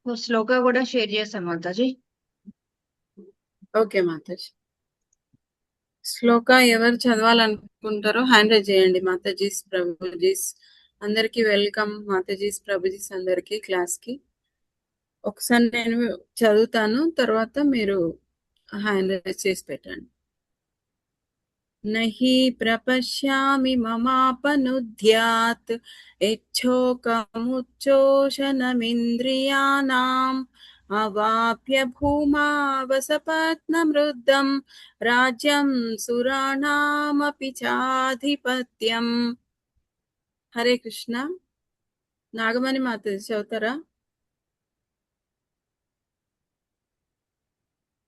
శ్లోక కూడా షేర్ చేస్తాను మాతాజీ. ఓకే మాతాజీ. శ్లోక ఎవరు చదవాలనుకుంటారో హ్యాండ్ రైజ్ చేయండి. మాతాజీస్ ప్రభుజీస్ అందరికి వెల్కమ్. మాతాజీస్ ప్రభుజీస్ అందరికి క్లాస్ కి. ఒకసారి నేను చదువుతాను, తర్వాత మీరు హ్యాండ్ రైజ్ చేసి పెట్టండి. నహి ప్రపశ్యామి మమాపనుద్యాత్ యచ్చోకముచ్చోషణమింద్రియాణాం అవాప్య భూమా వసపత్నమృద్ధం రాజ్యం సురాణామపి చాధిపత్యం. హరే కృష్ణ. నాగమణి మాతాజీ చదువుతారా?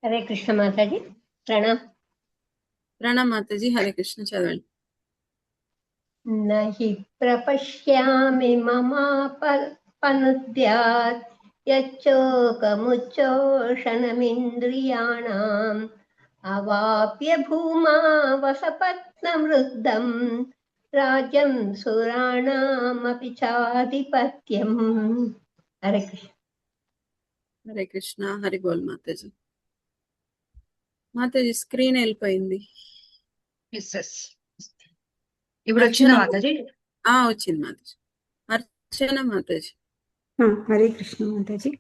హరే కృష్ణ మాతాజీ. ప్రణామ్. ప్రణామ్ మాతాజీ. హరే కృష్ణ చదవండి. నహి ప్రపశ్యామి మమాపనుద్యాత్ యచ్చోకముచ్చోషణమింద్రియాణాం అవాప్య భూమా వసపత్నమృద్ధం రాజ్యం సురాణామపి చాధిపత్యం. హరే కృష్ణ. హరే కృష్ణ. హరి బోల్ మాతాజీ. మాతాజీ స్క్రీన్ వెళ్ళిపోయింది. ఇప్పుడు వచ్చిందా మాతాజీ? వచ్చింది మాతాజీ. అర్చన మాతాజీ. హరే కృష్ణ మాతాజీ.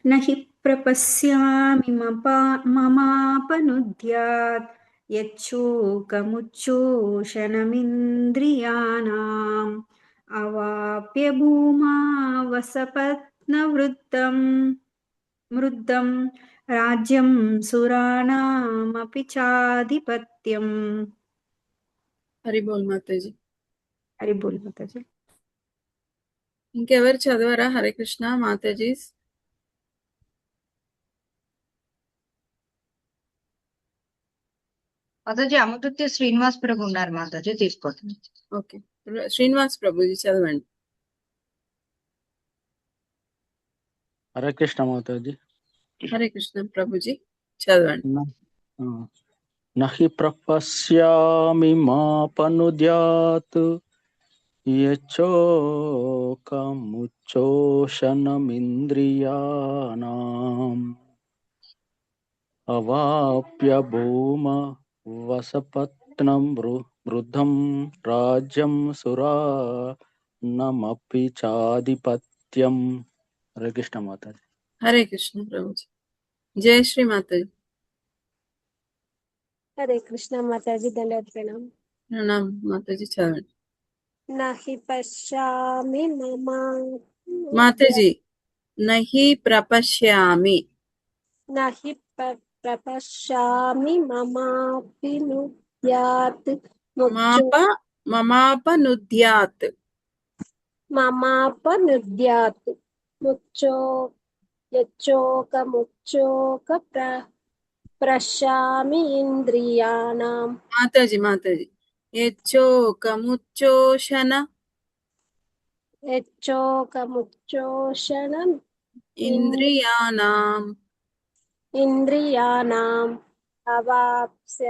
నహి ప్రపశ్యామి మమాపనుద్యాత్ యచ్చోకముచ్చోషణమింద్రియాణాం అవాప్య భూమా వసపత్నమృద్ధం రాజ్యం సురాణామపి చాధిపత్యం. హరి బోల్ మాతాజీ. హరి బోల్ మాతాజీ. ఇంకెవరు చదవరా? హరే కృష్ణ మాతాజీ. మాతాజీ అమృత్య శ్రీనివాస్ ప్రభు ఉన్నారు మాతాజీ, తీసుకోండి. ఓకే, శ్రీనివాస్ ప్రభుజీ చదవండి. హరే కృష్ణ మాతాజీ. హరే కృష్ణ ప్రభుజీ చదవండి. నహి ప్రపశ్యామి మాపనుద్యాత్ యచ్చోకముచ్చోషణమింద్రియాణాం అవాప్య భూమ వసపత్నం వృద్ధం రాజ్యం సురాణమపి చాధిపత్యం. హరే కృష్ణ మాతాజీ. హరే కృష్ణ ప్రభుజీ. జయ శ్రీ మాతాజీ. హరే కృష్ణ మాతాజీ. దండవత్ ప్రణామ్. ప్రణామ్ మాతాజీ చదవండి. నహి పశ్యామి మాతాజీ నహి ప్రపశ్యామి. నహి ప్రపశ్యామి మమాపనుద్యాత్ మమాపనుద్యాత్ యచ్చోకముచ్చోక ప్రశ్యామి ఇంద్రియాణాం. మాతాజీ యచ్చోకముచ్చోషణం ఇంద్రియాణాం అవాప్య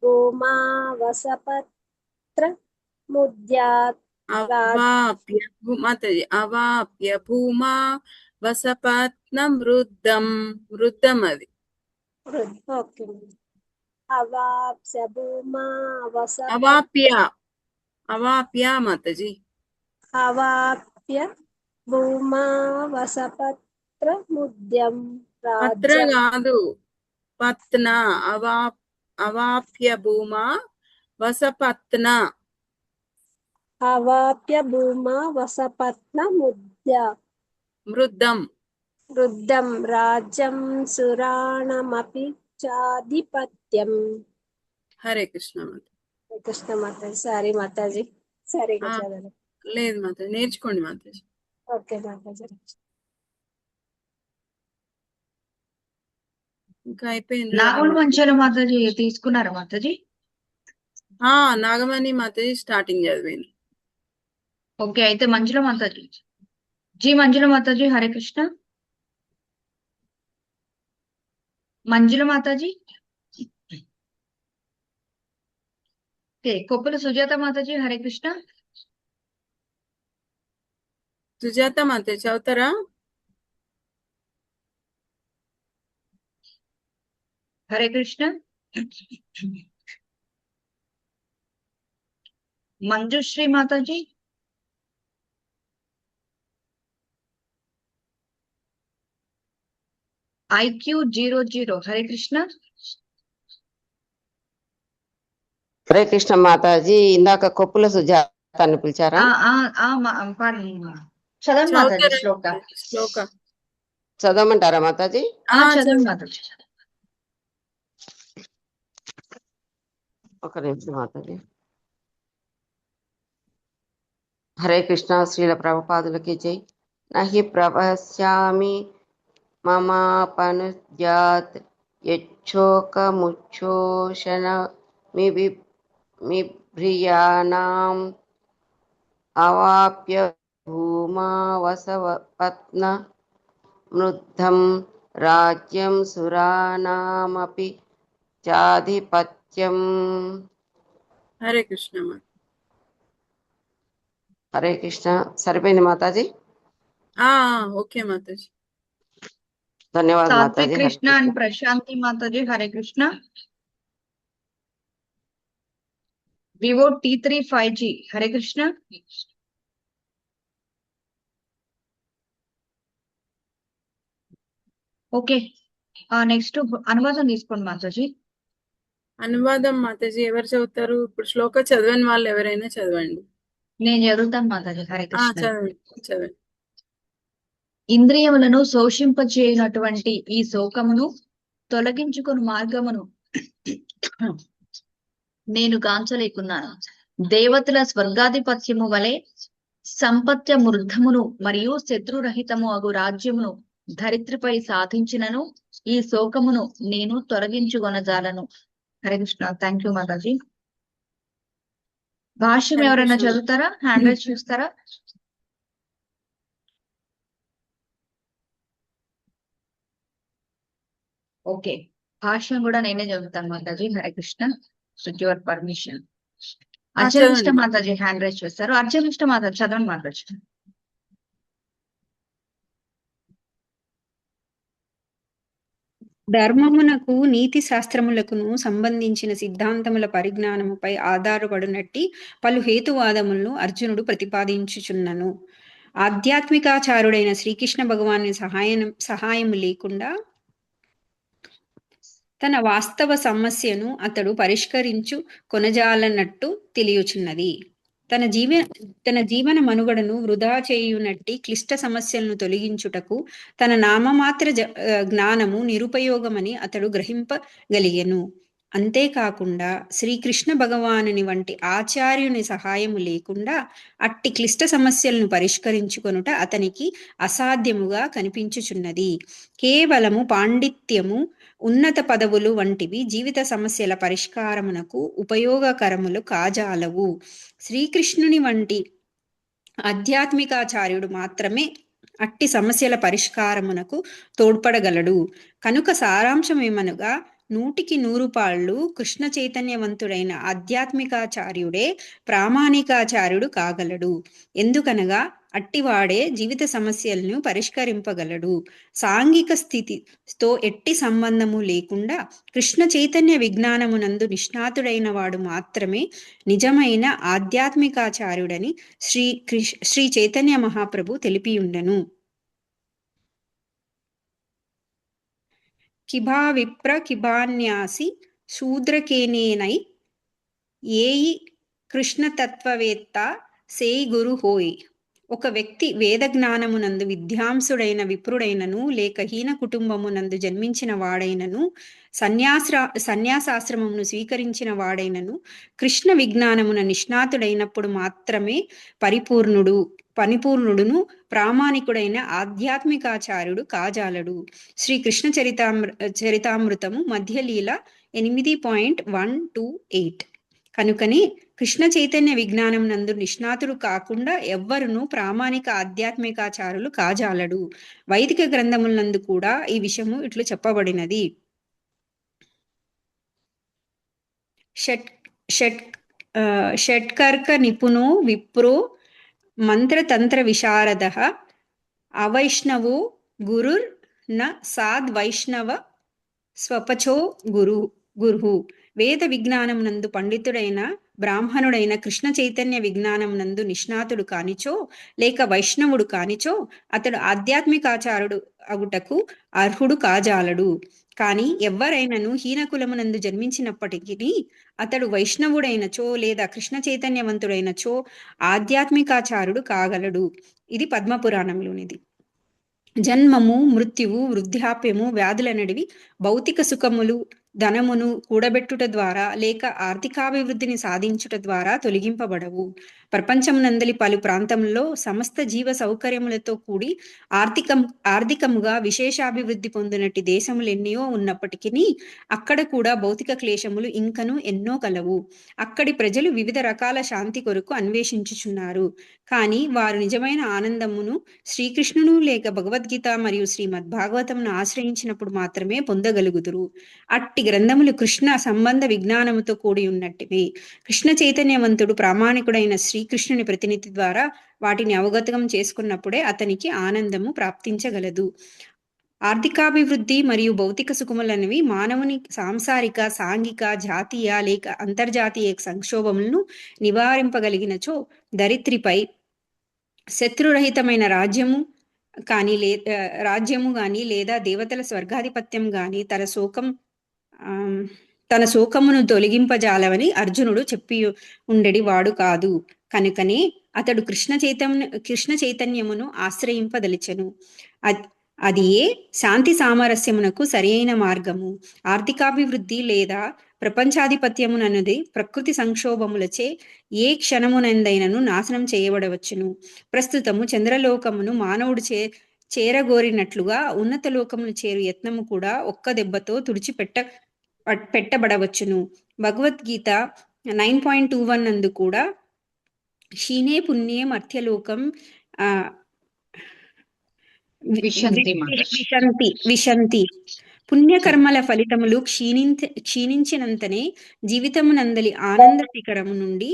భూమా వసపత్నమృద్ధం అవాప్య భూమా వసపత్నమృద్ధం. వృద్ధం అది. ఓకే. అవాప్య భూమా అవాప్య మాతాజీ. అవాప్య భూమా వసపత్నమృద్ధం పత్ర కాదు, పత్న. అవాప్య భూమా వసపత్న. అవాప్య భూమా వసపత్నమృద్ధం రాజ్యం సురాణమపి చాధిపత్యం. హరే కృష్ణ మాత. కృష్ణ మాతాజీ. సారీ మాతాజీ, సరిగా చదవాలి. లేదు మాతాజీ, నేర్చుకోండి మాతాజీ. ఓకే మాతాజీ. ఇంకా అయిపోయింది. నాగమణి మంచాల మాతాజీ తీసుకున్నారా మాతాజీ? నాగమణి మాతాజీ స్టార్టింగ్ చదివింది. ఓకే, అయితే మంజుల మాతాజీ. మంజుల మాతాజీ. హరే కృష్ణ. మంజుల మాతాజీ. కొప్పుల సుజాత మాతాజీ. హరే కృష్ణ. సుజాత మాతాజీ చదువుతారా? హరే కృష్ణ. మంజుశ్రీ మాతాజీ. IQ00. హరే కృష్ణ. హరే కృష్ణ మాతాజీ. ఇందాక కొప్పుల సుజాతాన్ని పిలిచారా? చదవండి మాతాజీ శ్లోక. శ్లోక చదవమంటారా మాతాజీ? చదవండి మాతాజీ. ఒక నిమిషం మాతాజీ. హరే కృష్ణ. శ్రీల ప్రభుపాదులకి జై. నహి ప్రవశ్యామి మమాపనుజ్యాత్ యచ్చోకముచ్చోషణ మిభ్రియాణం అవాప్య భూమా వసవపత్న మృద్ధం రాజ్యం సురానామపి చాధిపత్యం. హరే కృష్ణ. హరే కృష్ణ. సరిపోయింది మాతాజీ. ఓకే మాతాజీ. ధన్యవాదాలు Satvik Mataji. Hare Krishna and Krishna. Prashanti Mataji. Hare Krishna. Vivo T3 5G. Hare Krishna. Okay, next అనువాదం తీసుకోండి మాతాజీ. అనువాదం మాతాజీ ఎవరు చదువుతారు? ఇప్పుడు శ్లోక చదవని వాళ్ళు ఎవరైనా చదవండి. నేను చదువుతాను మాతాజీ. హరే కృష్ణ. చదవండి. ఇంద్రియములను శోషింపచేయనటువంటి ఈ శోకమును తొలగించుకుని మార్గమును నేను గాంచలేకున్నాను. దేవతల స్వర్గాధిపత్యము వలె సంపత్య మృద్ధమును మరియు శత్రురహితము అగు రాజ్యమును ధరిత్రిపై సాధించినను ఈ శోకమును నేను తొలగించుకొనజాలను. హరే కృష్ణ. Thank you Mataji. భాష్యం హరే ఎవరైనా కృష్ణ. చదువుతారా? హ్యాండ్ రైజ్ చూస్తారా? ఓకే, భాష్యం కూడా నేనే చదువుతాను Mataji. Hare Krishna. With your permission. అర్జునిష్ట చదవండి. మాతాజీ హ్యాండ్ రైజ్ చేస్తారు. అర్జునిష్ట మాతాజీ చదవండి మాతాజీ. ధర్మమునకు నీతి శాస్త్రములకును సంబంధించిన సిద్ధాంతముల పరిజ్ఞానముపై ఆధారపడినట్టి పలు హేతువాదములను అర్జునుడు ప్రతిపాదించుచున్నను. ఆధ్యాత్మికాచారుడైన శ్రీకృష్ణ భగవాను సహాయము లేకుండా తన వాస్తవ సమస్యను అతడు పరిష్కరించు కొనజాలన్నట్టు తెలియచున్నది. తన జీవన మనుగడను వృధా చేయునట్టి క్లిష్ట సమస్యలను తొలగించుటకు తన నామమాత్ర జ్ఞానము నిరుపయోగమని అతడు గ్రహింపగలిగెను. అంతేకాకుండా శ్రీకృష్ణ భగవానుని వంటి ఆచార్యుని సహాయము లేకుండా అట్టి క్లిష్ట సమస్యలను పరిష్కరించుకొనుట అతనికి అసాధ్యముగా కనిపించుచున్నది. కేవలము పాండిత్యము, ఉన్నత పదవులు వంటివి జీవిత సమస్యల పరిష్కారమునకు ఉపయోగకరములు కాజాలవు. శ్రీకృష్ణుని వంటి ఆధ్యాత్మికాచార్యుడు మాత్రమే అట్టి సమస్యల పరిష్కారమునకు తోడ్పడగలడు. కనుక సారాంశమేమనగా 100% కృష్ణ చైతన్యవంతుడైన ఆధ్యాత్మికాచార్యుడే ప్రామాణికాచార్యుడు కాగలడు. ఎందుకనగా అట్టివాడే జీవిత సమస్యలను పరిష్కరింపగలడు. సాంఘిక స్థితితో ఎట్టి సంబంధము లేకుండా కృష్ణ చైతన్య విజ్ఞానమునందు నిష్ణాతుడైన వాడు మాత్రమే నిజమైన ఆధ్యాత్మికాచార్యుడని శ్రీ చైతన్య మహాప్రభు తెలిపియుండెను. కిభా విప్ర కిభాన్యాసి శూద్రకేనేనై ఏయి కృష్ణతత్వవేత్త సేయి గురు హోయ్. ఒక వ్యక్తి వేద జ్ఞానమునందు విద్యాంసుడైన విప్రుడైనను లేక హీన కుటుంబమునందు జన్మించిన వాడైనను సన్యాసాశ్రమమును స్వీకరించిన వాడైనను కృష్ణ విజ్ఞానమున నిష్ణాతుడైనప్పుడు మాత్రమే పరిపూర్ణుడును ప్రామాణికుడైన ఆధ్యాత్మికాచార్యుడు కాజాలడు. శ్రీ కృష్ణ చరితామృతము మధ్యలీల 8.128. కనుకని కృష్ణ చైతన్య విజ్ఞానం నందు నిష్ణాతుడు కాకుండా ఎవ్వరునూ ప్రామాణిక ఆధ్యాత్మికాచారులు కాజాలడు. వైదిక గ్రంథములందు కూడా ఈ విషయము ఇట్లు చెప్పబడినది. షట్కర్క నిపుణో విప్రో మంత్రతంత్ర విశారదః అవైష్ణవో గురుర్ న సాద్ వైష్ణవ స్వపచో గురు వేద విజ్ఞానం నందు పండితుడైన బ్రాహ్మణుడైన కృష్ణ చైతన్య విజ్ఞానం నందు నిష్ణాతుడు కానిచో లేక వైష్ణవుడు కానిచో అతడు ఆధ్యాత్మికాచారుడు అగుటకు అర్హుడు కాజాలడు. కాని ఎవ్వరైనను హీనకులమునందు జన్మించినప్పటికీ అతడు వైష్ణవుడైనచో లేదా కృష్ణ చైతన్యవంతుడైనచో ఆధ్యాత్మికాచారుడు కాగలడు. ఇది పద్మపురాణంలోనిది. జన్మము, మృత్యువు, వృద్ధాప్యము, వ్యాధులనడివి భౌతిక సుఖములు ధనమును కూడబెట్టుట ద్వారా లేక ఆర్థికాభివృద్ధిని సాధించుట ద్వారా తొలగింపబడవు. ప్రపంచమునందలి పలు ప్రాంతంలో సమస్త జీవ సౌకర్యములతో కూడి ఆర్థికముగా విశేషాభివృద్ధి పొందినట్టి దేశములెన్నో ఉన్నప్పటికీ అక్కడ కూడా భౌతిక క్లేశములు ఇంకను ఎన్నో కలవు. అక్కడి ప్రజలు వివిధ రకాల శాంతి కొరకు అన్వేషించుచున్నారు. కానీ వారు నిజమైన ఆనందమును శ్రీకృష్ణును లేక భగవద్గీత మరియు శ్రీమద్ భాగవతమును ఆశ్రయించినప్పుడు మాత్రమే పొందగలుగుదురు. అట్టి గ్రంథములు కృష్ణ సంబంధ విజ్ఞానముతో కూడి ఉన్నట్టివి. కృష్ణ చైతన్యవంతుడు ప్రామాణికుడైన శ్రీకృష్ణుని ప్రతినిధి ద్వారా వాటిని అవగతం చేసుకున్నప్పుడే అతనికి ఆనందము ప్రాప్తించగలదు. ఆర్థికాభివృద్ధి మరియు భౌతిక సుఖములనేవి మానవుని సాంసారిక, సాంఘిక, జాతీయ లేక అంతర్జాతీయ సంక్షోభములను నివారింపగలిగినచో దరిత్రిపై శత్రురహితమైన రాజ్యము గాని లేదా దేవతల స్వర్గాధిపత్యం గాని తన శోకమును తొలగింపజాలవని అర్జునుడు చెప్పి ఉండెడి వాడు కాదు. కనుకనే అతడు కృష్ణ చైతన్యమును ఆశ్రయింపదలిచెను. అది ఏ శాంతి సామరస్యమునకు సరియైన మార్గము. ఆర్థికాభివృద్ధి లేదా ప్రపంచాధిపత్యమునన్నది ప్రకృతి సంక్షోభములచే ఏ క్షణమునందైనను నాశనం చేయబడవచ్చును. ప్రస్తుతము చంద్రలోకమును మానవుడు చేరగోరినట్లుగా ఉన్నత లోకమును చేరు యత్నము కూడా ఒక్క దెబ్బతో పెట్టబడవచ్చును. భగవద్గీత 9.21 నందు కూడా క్షీణే పుణ్యే మర్త్యలోకం విశంతి పుణ్యకర్మల ఫలితములు క్షీణించినంతనే జీవితమునందలి ఆనంద శిఖరము నుండి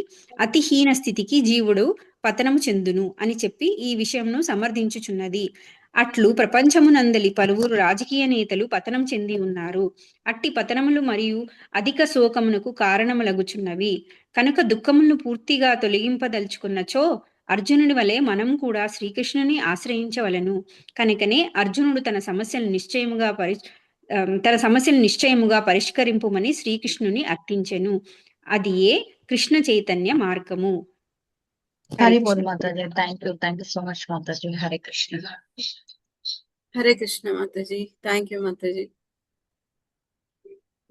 అతిహీన స్థితికి జీవుడు పతనము చెందును అని చెప్పి ఈ విషయంను సమర్థించుచున్నది. అట్లు ప్రపంచమునందలి పలువురు రాజకీయ నేతలు పతనం చెంది ఉన్నారు. అట్టి పతనములు మరియు అధిక శోకమునకు కారణములగుచున్నవి. కనుక దుఃఖములను పూర్తిగా తొలగింపదలుచుకున్నచో అర్జునుడి వలె మనం కూడా శ్రీకృష్ణుని ఆశ్రయించవలను. కనుకనే అర్జునుడు తన సమస్యలు నిశ్చయముగా పరిష్కరింపుమని శ్రీకృష్ణుని అర్థించెను. అది ఏ కృష్ణ చైతన్య మార్గము. హరి బోల్ Mataji. Thank you so much Mataji. Hare Krishna. Hare Krishna Mataji. Thank you Mataji.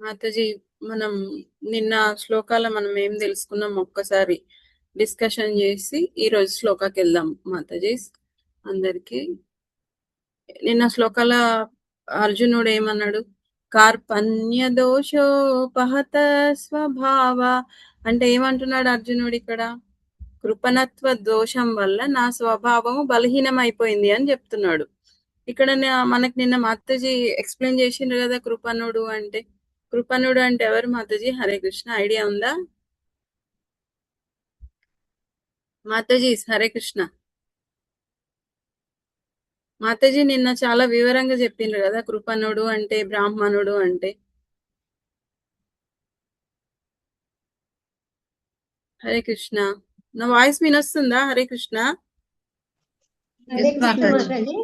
Mataji, మనం నిన్న శ్లోకాల మనం ఏం తెలుసుకున్నాం ఒక్కసారి డిస్కషన్ చేసి ఈ రోజు శ్లోకాకి వెళ్దాం మాతాజీ. అందరికి నిన్న శ్లోకాల అర్జునుడు ఏమన్నాడు? కార్పణ్య దోషోపహత స్వభావ అంటే ఏమంటున్నాడు అర్జునుడు ఇక్కడ? కృపణత్వ దోషం వల్ల నా స్వభావము బలహీనమైపోయింది అని చెప్తున్నాడు. ఇక్కడ మనకి నిన్న మాతాజీ ఎక్స్ప్లెయిన్ చేసిండ్రు కదా కృపణుడు అంటే. కృపణుడు అంటే ఎవరు మాతాజీ? హరే కృష్ణ, ఐడియా ఉందా మాతాజీ? హరే కృష్ణ మాతాజీ, నిన్న చాలా వివరంగా చెప్పిండ్రు కదా కృపణుడు అంటే, బ్రాహ్మణుడు అంటే. హరే కృష్ణ, నా వాయిస్ వినొస్తుందా? హరే కృష్ణ. హరే కృష్ణ మాతాజీ.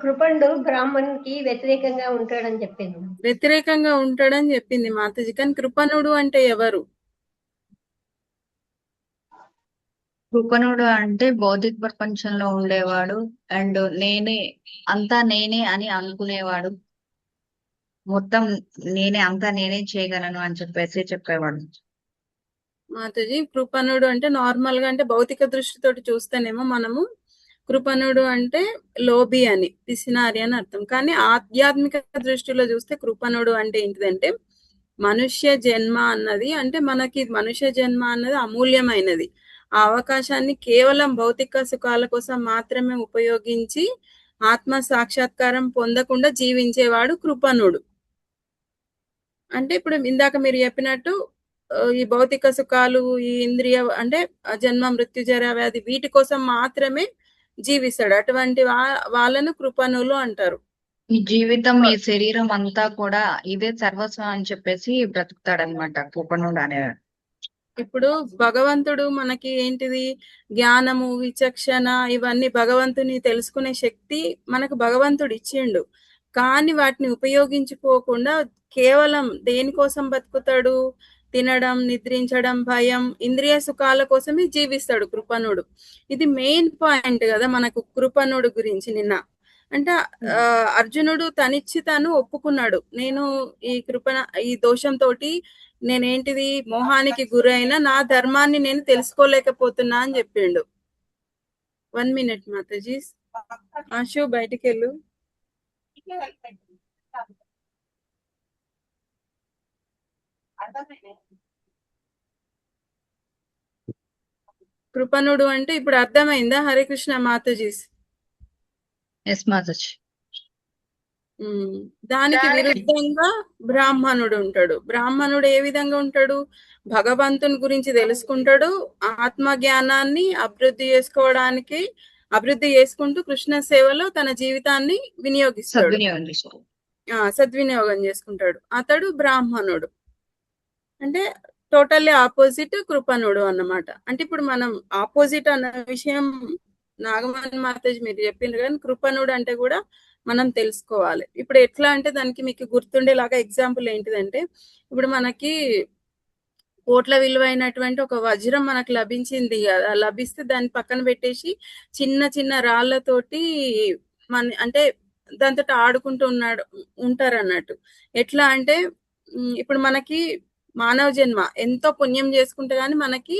కృపణుడు బ్రాహ్మణునికి వ్యతిరేకంగా ఉంటాడని చెప్పింది. వ్యతిరేకంగా ఉంటాడని చెప్పింది మాతాజీ. కానీ కృపణుడు అంటే ఎవరు? కృపణుడు అంటే భౌతిక ప్రపంచంలో ఉండేవాడు అండ్ నేనే అని అనుకునేవాడు. మొత్తం నేనే చేయగలను అని చెప్పేసి చెప్పేవాడు మాతాజీ. కృపణుడు అంటే నార్మల్ గా అంటే భౌతిక దృష్టితోటి చూస్తేనేమో మనము కృపణుడు అంటే లోబి అని, పిసినారి అని అర్థం. కానీ ఆధ్యాత్మిక దృష్టిలో చూస్తే కృపణుడు అంటే ఏంటిదంటే మనుష్య జన్మ అన్నది, అంటే మనకి మనుష్య జన్మ అన్నది అమూల్యమైనది. ఆ అవకాశాన్ని కేవలం భౌతిక సుఖాల కోసం మాత్రమే ఉపయోగించి ఆత్మ సాక్షాత్కారం పొందకుండా జీవించేవాడు కృపణుడు. అంటే ఇప్పుడు ఇందాక మీరు చెప్పినట్టు ఈ భౌతిక సుఖాలు, ఈ ఇంద్రియ అంటే జన్మ, మృత్యు, జర, వ్యాధి వీటి కోసం మాత్రమే జీవిస్తాడు. అటువంటి వాళ్ళను కృపణులు అంటారు. ఈ జీవితం ఈ శరీరం అంతా కూడా ఇదే సర్వస్వం అని చెప్పేసి బ్రతుకుతాడనమాట కృపణుడు అనే. ఇప్పుడు భగవంతుడు మనకి ఏంటిది జ్ఞానము విచక్షణ ఇవన్నీ భగవంతుని తెలుసుకునే శక్తి మనకు భగవంతుడు ఇచ్చిండు. కానీ వాటిని ఉపయోగించుకోకుండా కేవలం దేనికోసం బతుకుతాడు? తినడం, నిద్రించడం, భయం, ఇంద్రియ సుఖాల కోసమే జీవిస్తాడు కృపణుడు. ఇది మెయిన్ పాయింట్ కదా మనకు కృపణుడు గురించి నిన్న. అంటే అర్జునుడు తనిచ్చి తాను ఒప్పుకున్నాడు, నేను ఈ ఈ దోషంతోటి నేనేంటిది మోహానికి గురైన నా ధర్మాన్ని నేను తెలుసుకోలేకపోతున్నా అని చెప్పిండు. 1 minute మాతాజీ. ఆశు బయటికి వెళ్ళు. కృపణుడు అంటే ఇప్పుడు అర్థమైందా? హరే కృష్ణ మాతాజీస్. ఎస్ మాతాజీ. దానికి విరుద్ధంగా బ్రాహ్మణుడు ఉంటాడు. బ్రాహ్మణుడు ఏ విధంగా ఉంటాడు? భగవంతుని గురించి తెలుసుకుంటాడు, ఆత్మ జ్ఞానాన్ని అభివృద్ధి చేసుకుంటూ కృష్ణ సేవలో తన జీవితాన్ని వినియోగిస్తాడు, సద్వినియోగం చేసుకుంటాడు. అతడు బ్రాహ్మణుడు. అంటే టోటల్లీ ఆపోజిట్ కృపణుడు అన్నమాట. అంటే ఇప్పుడు మనం ఆపోజిట్ అన్న విషయం నాగమణి మాతాజీ మీరు చెప్పిండ్రు, కానీ కృపణుడు అంటే కూడా మనం తెలుసుకోవాలి. ఇప్పుడు ఎట్లా అంటే దానికి మీకు గుర్తుండేలాగా ఎగ్జాంపుల్ ఏంటిదంటే, ఇప్పుడు మనకి కోట్ల విలువైనటువంటి ఒక వజ్రం మనకు లభించింది కదా, లభిస్తే దాన్ని పక్కన పెట్టేసి చిన్న చిన్న రాళ్లతోటి అంటే దాంతో ఆడుకుంటూ ఉంటారు అన్నట్టు. ఎట్లా అంటే ఇప్పుడు మనకి మానవ జన్మ ఎంతో పుణ్యం చేసుకుంటే గానీ మనకి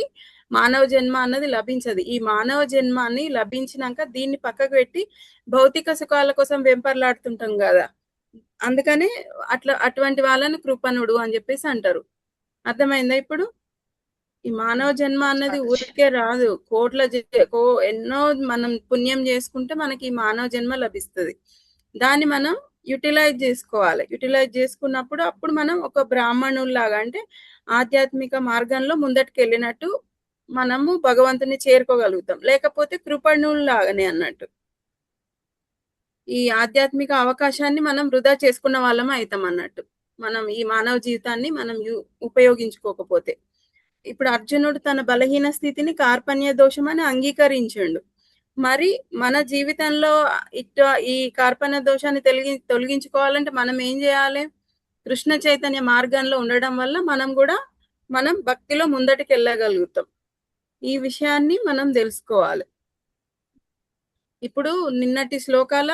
మానవ జన్మ అన్నది లభించదు. ఈ మానవ జన్మాన్ని లభించినాక దీన్ని పక్కకు పెట్టి భౌతిక సుఖాల కోసం వెంపర్లాడుతుంటాం కదా, అందుకనే అటువంటి వాళ్ళని కృపణుడు అని చెప్పేసి అంటారు. అర్థమైందా? ఇప్పుడు ఈ మానవ జన్మ అన్నది ఊరికే రాదు, ఎన్నో మనం పుణ్యం చేసుకుంటే మనకి ఈ మానవ జన్మ లభిస్తుంది. దాన్ని మనం యూటిలైజ్ చేసుకోవాలి. యూటిలైజ్ చేసుకున్నప్పుడు అప్పుడు మనం ఒక బ్రాహ్మణుల్లాగా అంటే ఆధ్యాత్మిక మార్గంలో ముందటికి వెళ్ళినట్టు మనము భగవంతుని చేరుకోగలుగుతాం. లేకపోతే కృపణుల్లాగానే అన్నట్టు ఈ ఆధ్యాత్మిక అవకాశాన్ని మనం వృధా చేసుకున్న వాళ్ళం అవుతాం అన్నట్టు, మనం ఈ మానవ జీవితాన్ని మనం ఉపయోగించుకోకపోతే. ఇప్పుడు అర్జునుడు తన బలహీన స్థితిని కార్పణ్య దోషం అని అంగీకరించిండు. మరి మన జీవితంలో ఈ కార్పణ్య దోషాన్ని తొలగించుకోవాలంటే మనం ఏం చేయాలి? కృష్ణ చైతన్య మార్గంలో ఉండడం వల్ల మనం భక్తిలో ముందటికి వెళ్ళగలుగుతాం. ఈ విషయాన్ని మనం తెలుసుకోవాలి. ఇప్పుడు నిన్నటి శ్లోకాల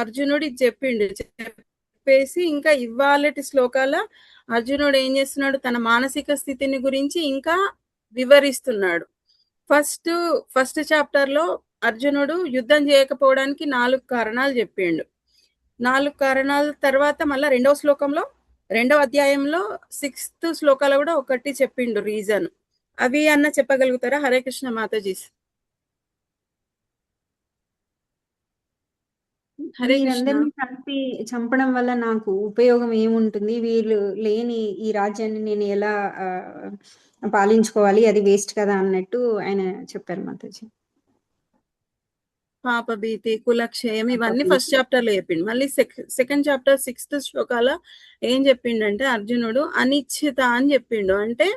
అర్జునుడు చెప్పిండు, చెప్పేసి ఇంకా ఇవాళటి శ్లోకాల అర్జునుడు ఏం చేస్తున్నాడు? తన మానసిక స్థితిని గురించి ఇంకా వివరిస్తున్నాడు. ఫస్ట్ చాప్టర్ లో అర్జునుడు యుద్ధం చేయకపోవడానికి 4 కారణాలు చెప్పిండు. 4 కారణాల తర్వాత మళ్ళీ రెండవ అధ్యాయంలో 6th శ్లోకాలు కూడా ఒకటి చెప్పిండు రీజన్. అవి అన్న చెప్పగలుగుతారా? హరే కృష్ణ మాతాజీ. వీరందరినీ కలిపి చంపడం వల్ల నాకు ఉపయోగం ఏముంటుంది? వీళ్ళు లేని ఈ రాజ్యాన్ని నేను ఎలా పాలించుకోవాలి? అది వేస్ట్ కదా అన్నట్టు ఆయన చెప్పారు మాతాజీ. పాప భీతి, కులక్షయం ఇవన్నీ ఫస్ట్ చాప్టర్ లో చెప్పిండు. మళ్ళీ సెకండ్ చాప్టర్ 6th శ్లోకాల ఏం చెప్పిండంటే అర్జునుడు అనిశ్చిత అని చెప్పిండు. అంటే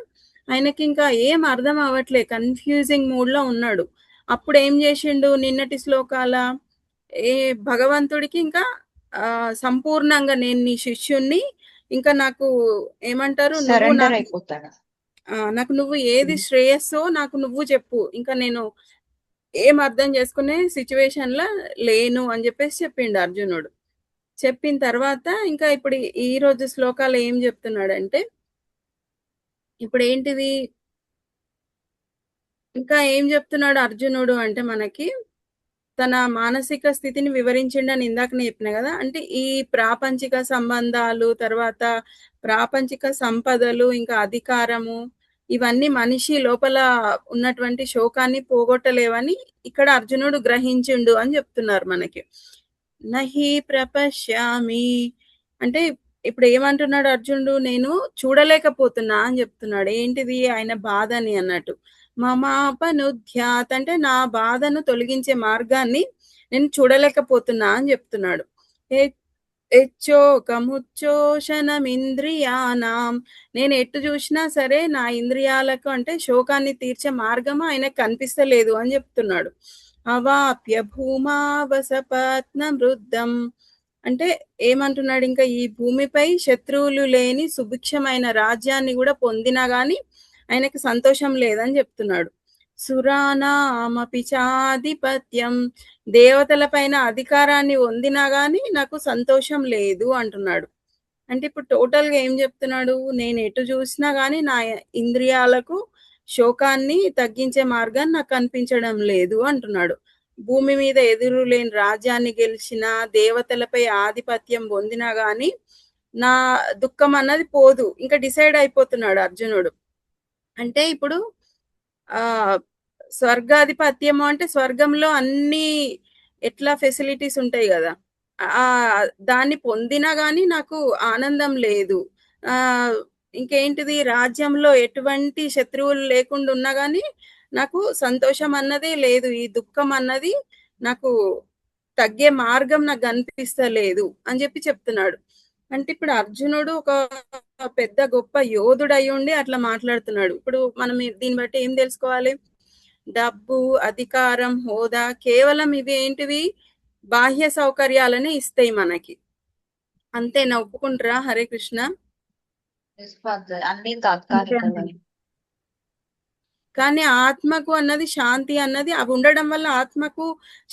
ఆయనకి ఇంకా ఏం అర్థం అవ్వట్లే, కన్ఫ్యూజింగ్ మూడ్ లో ఉన్నాడు. అప్పుడు ఏం చేసిండు? నిన్నటి శ్లోకాల భగవంతుడికి ఇంకా సంపూర్ణంగా నేను నీ శిష్యుణ్ణి, ఇంకా నాకు ఏమంటారు, నాకు నువ్వు ఏది శ్రేయస్సో నాకు నువ్వు చెప్పు, ఇంకా నేను ఏం అర్థం చేసుకునే సిచ్యువేషన్ లో లేను అని చెప్పేసి చెప్పిండు అర్జునుడు. చెప్పిన తర్వాత ఇంకా ఇప్పుడు ఈ రోజు శ్లోకాలు ఏం చెప్తున్నాడంటే, ఇప్పుడు ఏంటిది ఇంకా ఏం చెప్తున్నాడు అర్జునుడు అంటే మనకి తన మానసిక స్థితిని వివరించిండని ఇందాకనే చెప్పిన కదా. అంటే ఈ ప్రాపంచిక సంబంధాలు, తర్వాత ప్రాపంచిక సంపదలు, ఇంకా అధికారము, ఇవన్నీ మనిషి లోపల ఉన్నటువంటి శోకాన్ని పోగొట్టలేవని ఇక్కడ అర్జునుడు గ్రహించిండు అని చెప్తున్నారు మనకి. నహి ప్రపశ్యామి అంటే ఇప్పుడు ఏమంటున్నాడు అర్జునుడు? నేను చూడలేకపోతున్నా అని చెప్తున్నాడు. ఏంటిది? ఆయన బాధని అన్నట్టు. మమాపనుధ్యాత్ అంటే నా బాధను తొలగించే మార్గాన్ని నేను చూడలేకపోతున్నా అని చెప్తున్నాడు. ఎచ్చోకముచ్చోషణమింద్రియానాం. నేను ఎటు చూసినా సరే నా ఇంద్రియాలకు అంటే శోకాన్ని తీర్చే మార్గం ఆయనకు కనిపిస్తలేదు అని చెప్తున్నాడు. అవాప్య భూమావసపత్న వృద్ధం అంటే ఏమంటున్నాడు, ఇంకా ఈ భూమిపై శత్రువులు లేని సుభిక్షమైన రాజ్యాన్ని కూడా పొందినా గాని ఆయనకి సంతోషం లేదని చెప్తున్నాడు. సురానామపి చాధిపత్యం, దేవతల పైన అధికారాన్ని పొందినా గాని నాకు సంతోషం లేదు అంటున్నాడు. అంటే ఇప్పుడు టోటల్ గా ఏం చెప్తున్నాడు, నేను ఎటు చూసినా గాని నా ఇంద్రియాలకు శోకాన్ని తగ్గించే మార్గం నాకు కనిపించడం లేదు అంటున్నాడు. భూమి మీద ఎదురు లేని రాజ్యాన్ని గెలిచిన దేవతలపై ఆధిపత్యం పొందినా గాని నా దుఃఖం అన్నది పోదు. ఇంకా డిసైడ్ అయిపోతున్నాడు అర్జునుడు. అంటే ఇప్పుడు ఆ స్వర్గాధిపత్యము అంటే స్వర్గంలో అన్ని ఎట్లా ఫెసిలిటీస్ ఉంటాయి కదా, ఆ దాన్ని పొందినా గాని నాకు ఆనందం లేదు. ఆ ఇంకేంటిది, రాజ్యంలో ఎటువంటి శత్రువులు లేకుండా ఉన్నా గాని నాకు సంతోషం అన్నదే లేదు. ఈ దుఃఖం అన్నది నాకు తగ్గే మార్గం నాకు కనిపిస్తలేదు అని చెప్పి చెప్తున్నాడు. అంటే ఇప్పుడు అర్జునుడు ఒక పెద్ద గొప్ప యోధుడు అయి ఉండి అట్లా మాట్లాడుతున్నాడు. ఇప్పుడు మనం దీన్ని బట్టి ఏం తెలుసుకోవాలి, డబ్బు, అధికారం, హోదా కేవలం ఇవి ఏంటివి, బాహ్య సౌకర్యాలనే ఇస్తాయి మనకి. అంతేనా, ఒప్పుకుంటారా? హరే కృష్ణ. అన్ని తాత్కాలికంగా. కానీ ఆత్మకు అన్నది శాంతి అన్నది అవి ఉండడం వల్ల ఆత్మకు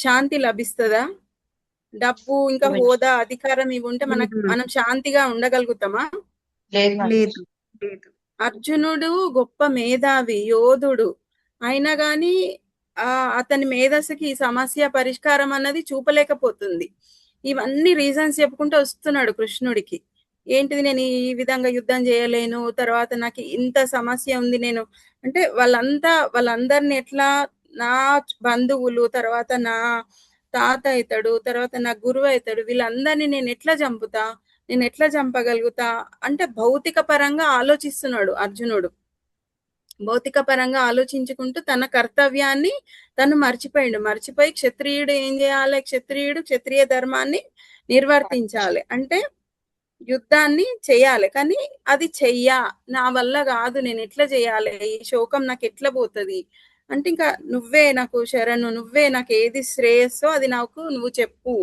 శాంతి లభిస్తుందా? డబ్బు ఇంకా హోదా అధికారం ఇవి ఉంటే మనం శాంతిగా ఉండగలుగుతామా? లేదు. అర్జునుడు గొప్ప మేధావి, యోధుడు అయినా గాని అతని మేధస్సుకి ఈ సమస్య పరిష్కారం అన్నది చూపలేకపోతుంది. ఇవన్నీ రీజన్స్ చెప్పుకుంటూ వస్తున్నాడు కృష్ణుడికి. ఏంటిది, నేను ఈ విధంగా యుద్ధం చేయలేను, తర్వాత నాకు ఇంత సమస్య ఉంది, నేను అంటే వాళ్ళందరిని ఎట్లా, నా బంధువులు, తర్వాత నా తాత అవుతాడు, తర్వాత నా గురువు అవుతాడు, వీళ్ళందరినీ నేను ఎట్లా చంపుతా, నేను ఎట్లా చంపగలుగుతా అంటే భౌతిక పరంగా ఆలోచిస్తున్నాడు అర్జునుడు. భౌతిక పరంగా ఆలోచించుకుంటూ తన కర్తవ్యాన్ని తను మర్చిపోయి క్షత్రియుడు ఏం చేయాలి, క్షత్రియ ధర్మాన్ని నిర్వర్తించాలి, అంటే యుద్ధాన్ని చెయ్యాలి. కానీ అది నా వల్ల కాదు, నేను ఎట్లా చేయాలి, ఈ శోకం నాకు ఎట్లా పోతుంది అంటే ఇంకా నువ్వే నాకు శరణు, నువ్వే నాకు ఏది శ్రేయస్సో అది నాకు నువ్వు చెప్పు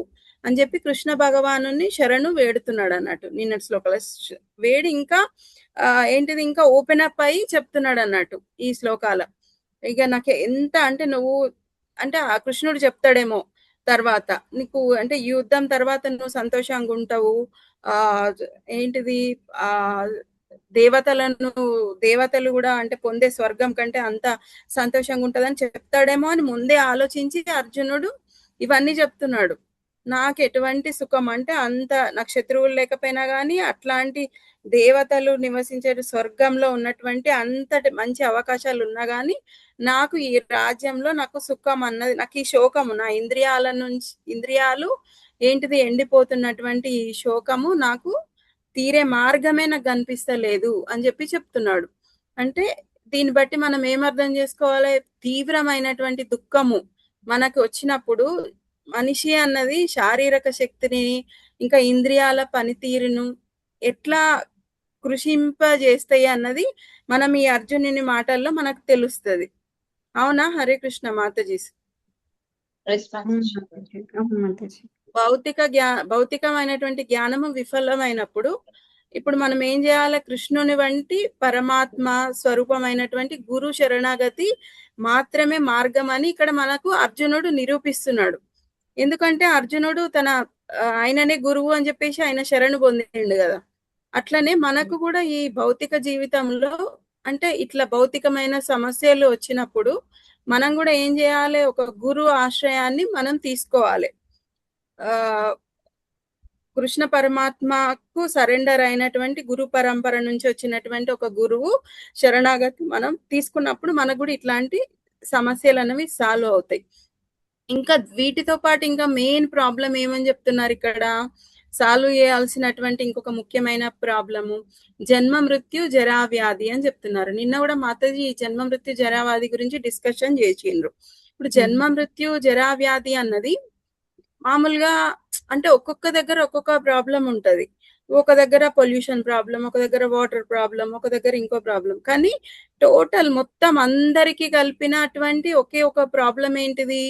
అని చెప్పి కృష్ణ భగవాను శరణు వేడుతున్నాడు అన్నట్టు. నిన్నటి శ్లోకాల వేడి ఇంకా ఏంటిది, ఇంకా ఓపెన్ అప్ అయ్యి చెప్తున్నాడు అన్నట్టు ఈ శ్లోకాల. ఇక నాకు ఎంత అంటే నువ్వు అంటే ఆ కృష్ణుడు చెప్తాడేమో తర్వాత నీకు అంటే యుద్ధం తర్వాత నువ్వు సంతోషంగా ఉంటావు, ఏంటిది దేవతలు కూడా అంటే పొందే స్వర్గం కంటే అంత సంతోషంగా ఉంటదని చెప్తాడేమో అని ముందే ఆలోచించి అర్జునుడు ఇవన్నీ చెప్తున్నాడు. నాకు ఎటువంటి సుఖం అంటే అంత నాకు శత్రువులు లేకపోయినా గానీ అట్లాంటి దేవతలు నివసించే స్వర్గంలో ఉన్నటువంటి అంతటి మంచి అవకాశాలు ఉన్నా గానీ నాకు ఈ రాజ్యంలో నాకు సుఖం అన్నది, నాకు ఈ శోకము, నా ఇంద్రియాలు ఏంటిది ఎండిపోతున్నటువంటి ఈ శోకము నాకు తీరే మార్గమే నాకు కనిపిస్తలేదు అని చెప్పి చెప్తున్నాడు. అంటే దీన్ని బట్టి మనం ఏమర్థం చేసుకోవాలి, తీవ్రమైనటువంటి దుఃఖము మనకు వచ్చినప్పుడు మనిషి అన్నది శారీరక శక్తిని ఇంకా ఇంద్రియాల పనితీరును ఎట్లా కృషింపజేస్తాయి అన్నది మనం ఈ అర్జునుని మాటల్లో మనకు తెలుస్తుంది. అవునా? హరే కృష్ణ మాతాజీ. భౌతికమైనటువంటి జ్ఞానము విఫలమైనప్పుడు ఇప్పుడు మనం ఏం చేయాలి, కృష్ణుని వంటి పరమాత్మ స్వరూపమైనటువంటి గురు శరణాగతి మాత్రమే మార్గం అని ఇక్కడ మనకు అర్జునుడు నిరూపిస్తున్నాడు. ఎందుకంటే అర్జునుడు ఆయననే గురువు అని చెప్పేసి ఆయన శరణు పొందిండు కదా. అట్లనే మనకు కూడా ఈ భౌతిక జీవితంలో అంటే ఇట్లా భౌతికమైన సమస్యలు వచ్చినప్పుడు మనం కూడా ఏం చేయాలి, ఒక గురు ఆశ్రయాన్ని మనం తీసుకోవాలి. కృష్ణ పరమాత్మకు సరెండర్ అయినటువంటి గురు పరంపర నుంచి వచ్చినటువంటి ఒక గురువు శరణాగతి మనం తీసుకున్నప్పుడు మనకు కూడా ఇట్లాంటి సమస్యలు అనేవి సాల్వ్ అవుతాయి. ఇంకా వీటితో పాటు ఇంకా మెయిన్ ప్రాబ్లం ఏమని చెప్తున్నారు ఇక్కడ, సాల్వ్ చేయాల్సినటువంటి ఇంకొక ముఖ్యమైన ప్రాబ్లము జన్మ మృత్యు జరా వ్యాధి అని చెప్తున్నారు. నిన్న కూడా మాతాజీ ఈ జన్మ మృత్యు జరా వ్యాధి గురించి డిస్కషన్ చేసిండ్రు. ఇప్పుడు జన్మ మృత్యు జరా వ్యాధి అన్నది మామూలుగా అంటే ఒక్కొక్క దగ్గర ఒక్కొక్క ప్రాబ్లం ఉంటది. ఒక దగ్గర పొల్యూషన్ ప్రాబ్లం, ఒక దగ్గర వాటర్ ప్రాబ్లం, ఒక దగ్గర ఇంకో ప్రాబ్లం. కానీ టోటల్ మొత్తం అందరికీ కలిపినటువంటి ఒకే ఒక ప్రాబ్లం ఏంటిది?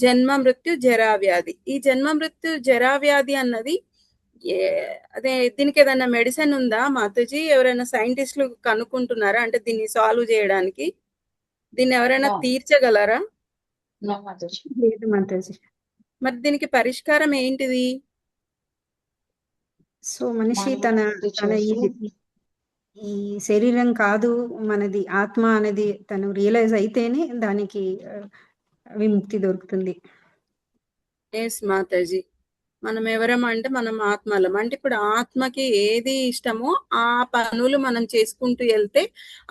జన్మ, మృత్యు, జరా, వ్యాధి. ఈ జన్మ, మృత్యు, జరా, వ్యాధి అన్నది అదే దీనికి ఏదైనా మెడిసిన్ ఉందా మాతాజీ? ఎవరైనా సైంటిస్టులు కనుక్కుంటున్నారా? అంటే దీన్ని సాల్వ్ చేయడానికి దీన్ని ఎవరైనా No. తీర్చగలరా? No, Mataji. లేదు మాతాజీ. మరి దీనికి పరిష్కారం ఏంటిది? సో మనిషి మనం తన గుర్తు చేసి ఈ శరీరం కాదు మనది ఆత్మ అనేది తను రియలైజ్ అయితేనే దానికి విముక్తి దొరుకుతుంది. ఎస్ మాతాజీ. మనం ఎవరం అంటే మనం ఆత్మలం. అంటే ఇప్పుడు ఆత్మకి ఏది ఇష్టమో ఆ పనులు మనం చేసుకుంటూ వెళ్తే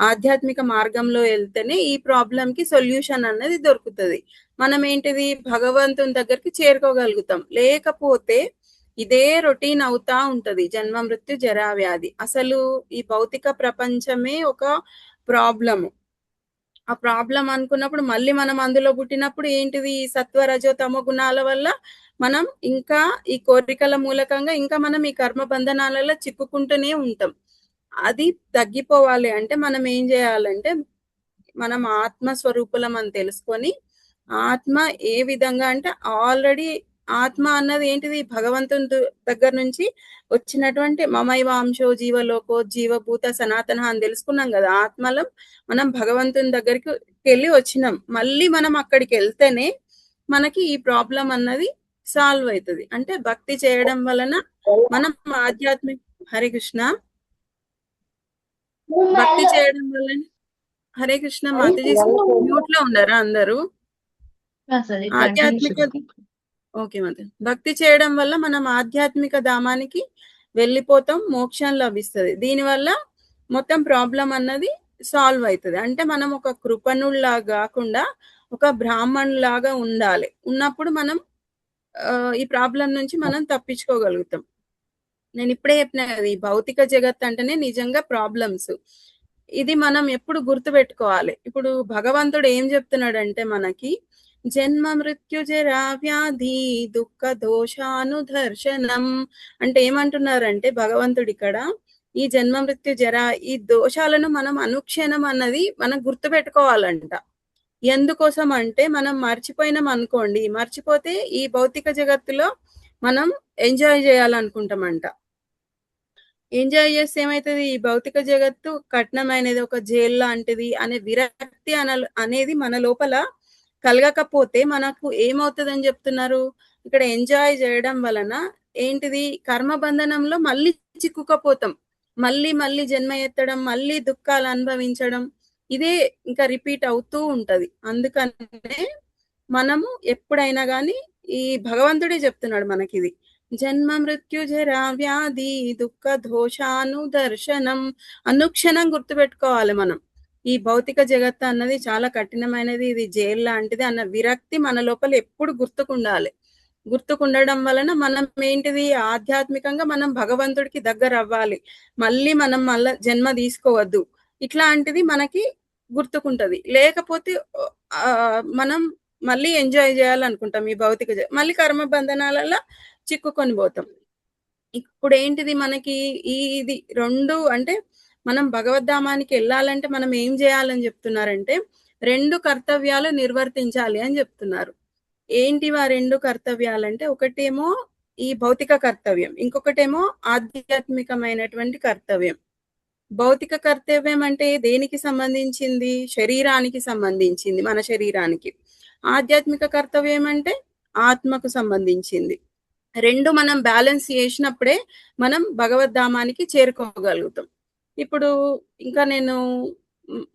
ఆధ్యాత్మిక మార్గంలో వెళ్తేనే ఈ ప్రాబ్లం కి సొల్యూషన్ అనేది దొరుకుతుంది. మనం ఏంటిది భగవంతుని దగ్గరికి చేరుకోగలుగుతాం. లేకపోతే ఇదే రొటీన్ అవుతా ఉంటది. జన్మ, మృత్యు, జరా, వ్యాధి. అసలు ఈ భౌతిక ప్రపంచమే ఒక ప్రాబ్లము. ఆ ప్రాబ్లం అనుకున్నప్పుడు మళ్ళీ మనం అందులో పుట్టినప్పుడు ఏంటిది ఈ సత్వ రజో తమో గుణాల వల్ల మనం ఇంకా ఈ కోరికల మూలకంగా ఇంకా మనం ఈ కర్మ బంధనాలలో చిక్కుకుంటూనే ఉంటాం. అది తగ్గిపోవాలి అంటే మనం ఏం చేయాలంటే మనం ఆత్మ స్వరూపులం అని తెలుసుకొని ఆత్మ ఏ విధంగా అంటే ఆల్రెడీ ఆత్మ అన్నది ఏంటిది భగవంతుని దగ్గర నుంచి వచ్చినటువంటి మమైవాంశో జీవలోకో జీవభూత సనాతన అని తెలుసుకున్నాం కదా. ఆత్మలో మనం భగవంతుని దగ్గరికి వెళ్ళి వచ్చినాం. మళ్ళీ మనం అక్కడికి వెళ్తేనే మనకి ఈ ప్రాబ్లం అన్నది సాల్వ్ అవుతుంది. అంటే భక్తి చేయడం వలన మనం ఆధ్యాత్మిక హరే కృష్ణ భక్తి చేయడం వలన హరే కృష్ణ మాతాజీ మ్యూట్ లో ఉన్నారా అందరూ? ఆధ్యాత్మిక ఓకే మాత భక్తి చేయడం వల్ల మనం ఆధ్యాత్మిక ధామానికి వెళ్ళిపోతాం, మోక్షం లభిస్తుంది. దీనివల్ల మొత్తం ప్రాబ్లం అన్నది సాల్వ్ అవుతుంది. అంటే మనం ఒక కృపణుల్లాగా కాకుండా ఒక బ్రాహ్మణులాగా ఉండాలి. ఉన్నప్పుడు మనం ఈ ప్రాబ్లం నుంచి మనం తప్పించుకోగలుగుతాం. నేను ఇప్పుడే చెప్పిన కదా ఈ భౌతిక జగత్ అంటేనే నిజంగా ప్రాబ్లమ్స్. ఇది మనం ఎప్పుడు గుర్తు పెట్టుకోవాలి. ఇప్పుడు భగవంతుడు ఏం చెప్తున్నాడంటే మనకి జన్మ మృత్యు జరా వ్యాధి దుఃఖ దోషాను దర్శనం అంటే ఏమంటున్నారంటే భగవంతుడు ఇక్కడ ఈ జన్మ మృత్యు జరా ఈ దోషాలను మనం అనుక్షణం అన్నది మనం గుర్తు పెట్టుకోవాలంట. ఎందుకోసం అంటే మనం మర్చిపోయినాం అనుకోండి, మర్చిపోతే ఈ భౌతిక జగత్తులో మనం ఎంజాయ్ చేయాలనుకుంటామంట. ఎంజాయ్ చేస్తే ఏమైతుంది ఈ భౌతిక జగత్తు కఠినమైనది, ఒక జైలు లాంటిది అనే విరక్తి అనేది మన లోపల కలగకపోతే మనకు ఏమవుతుందని చెప్తున్నారు ఇక్కడ. ఎంజాయ్ చేయడం వలన ఏంటిది కర్మ బంధనంలో మళ్ళీ చిక్కుకపోతాం. మళ్ళీ మళ్ళీ జన్మ ఎత్తడం, మళ్ళీ దుఃఖాలు అనుభవించడం, ఇదే ఇంకా రిపీట్ అవుతూ ఉంటది. అందుకనే మనము ఎప్పుడైనా గాని ఈ భగవంతుడే చెప్తున్నాడు మనకి ఇది జన్మ మృత్యు జరా వ్యాధి దుఃఖ దోషాను దర్శనం అనుక్షణం గుర్తుపెట్టుకోవాలి. మనం ఈ భౌతిక జగత్తు అన్నది చాలా కఠినమైనది, ఇది జైలు లాంటిది అన్న విరక్తి మన లోపల ఎప్పుడు గుర్తుకుండాలి. గుర్తుకుండడం వలన మనం ఏంటిది ఆధ్యాత్మికంగా మనం భగవంతుడికి దగ్గర అవ్వాలి. మళ్ళీ మనం మళ్ళా జన్మ తీసుకోవద్దు, ఇట్లాంటిది మనకి గుర్తుకుంటది. లేకపోతే మనం మళ్ళీ ఎంజాయ్ చేయాలనుకుంటాం ఈ భౌతిక మళ్ళీ కర్మ బంధనాలలో చిక్కుకొని పోతాం. ఇప్పుడు ఏంటిది మనకి ఇది రెండు అంటే మనం భగవద్ధామానికి వెళ్ళాలంటే మనం ఏం చేయాలని చెప్తున్నారంటే 2 కర్తవ్యాలు నిర్వర్తించాలి అని చెప్తున్నారు. ఏంటివి ఆ 2 కర్తవ్యాలంటే ఒకటేమో ఈ భౌతిక కర్తవ్యం, ఇంకొకటేమో ఆధ్యాత్మికమైనటువంటి కర్తవ్యం. భౌతిక కర్తవ్యం అంటే దేనికి సంబంధించింది? శరీరానికి సంబంధించింది, మన శరీరానికి. ఆధ్యాత్మిక కర్తవ్యం అంటే ఆత్మకు సంబంధించింది. 2 మనం బ్యాలెన్స్ చేసినప్పుడే మనం భగవద్ధామానికి చేరుకోగలుగుతాం. ఇప్పుడు ఇంకా నేను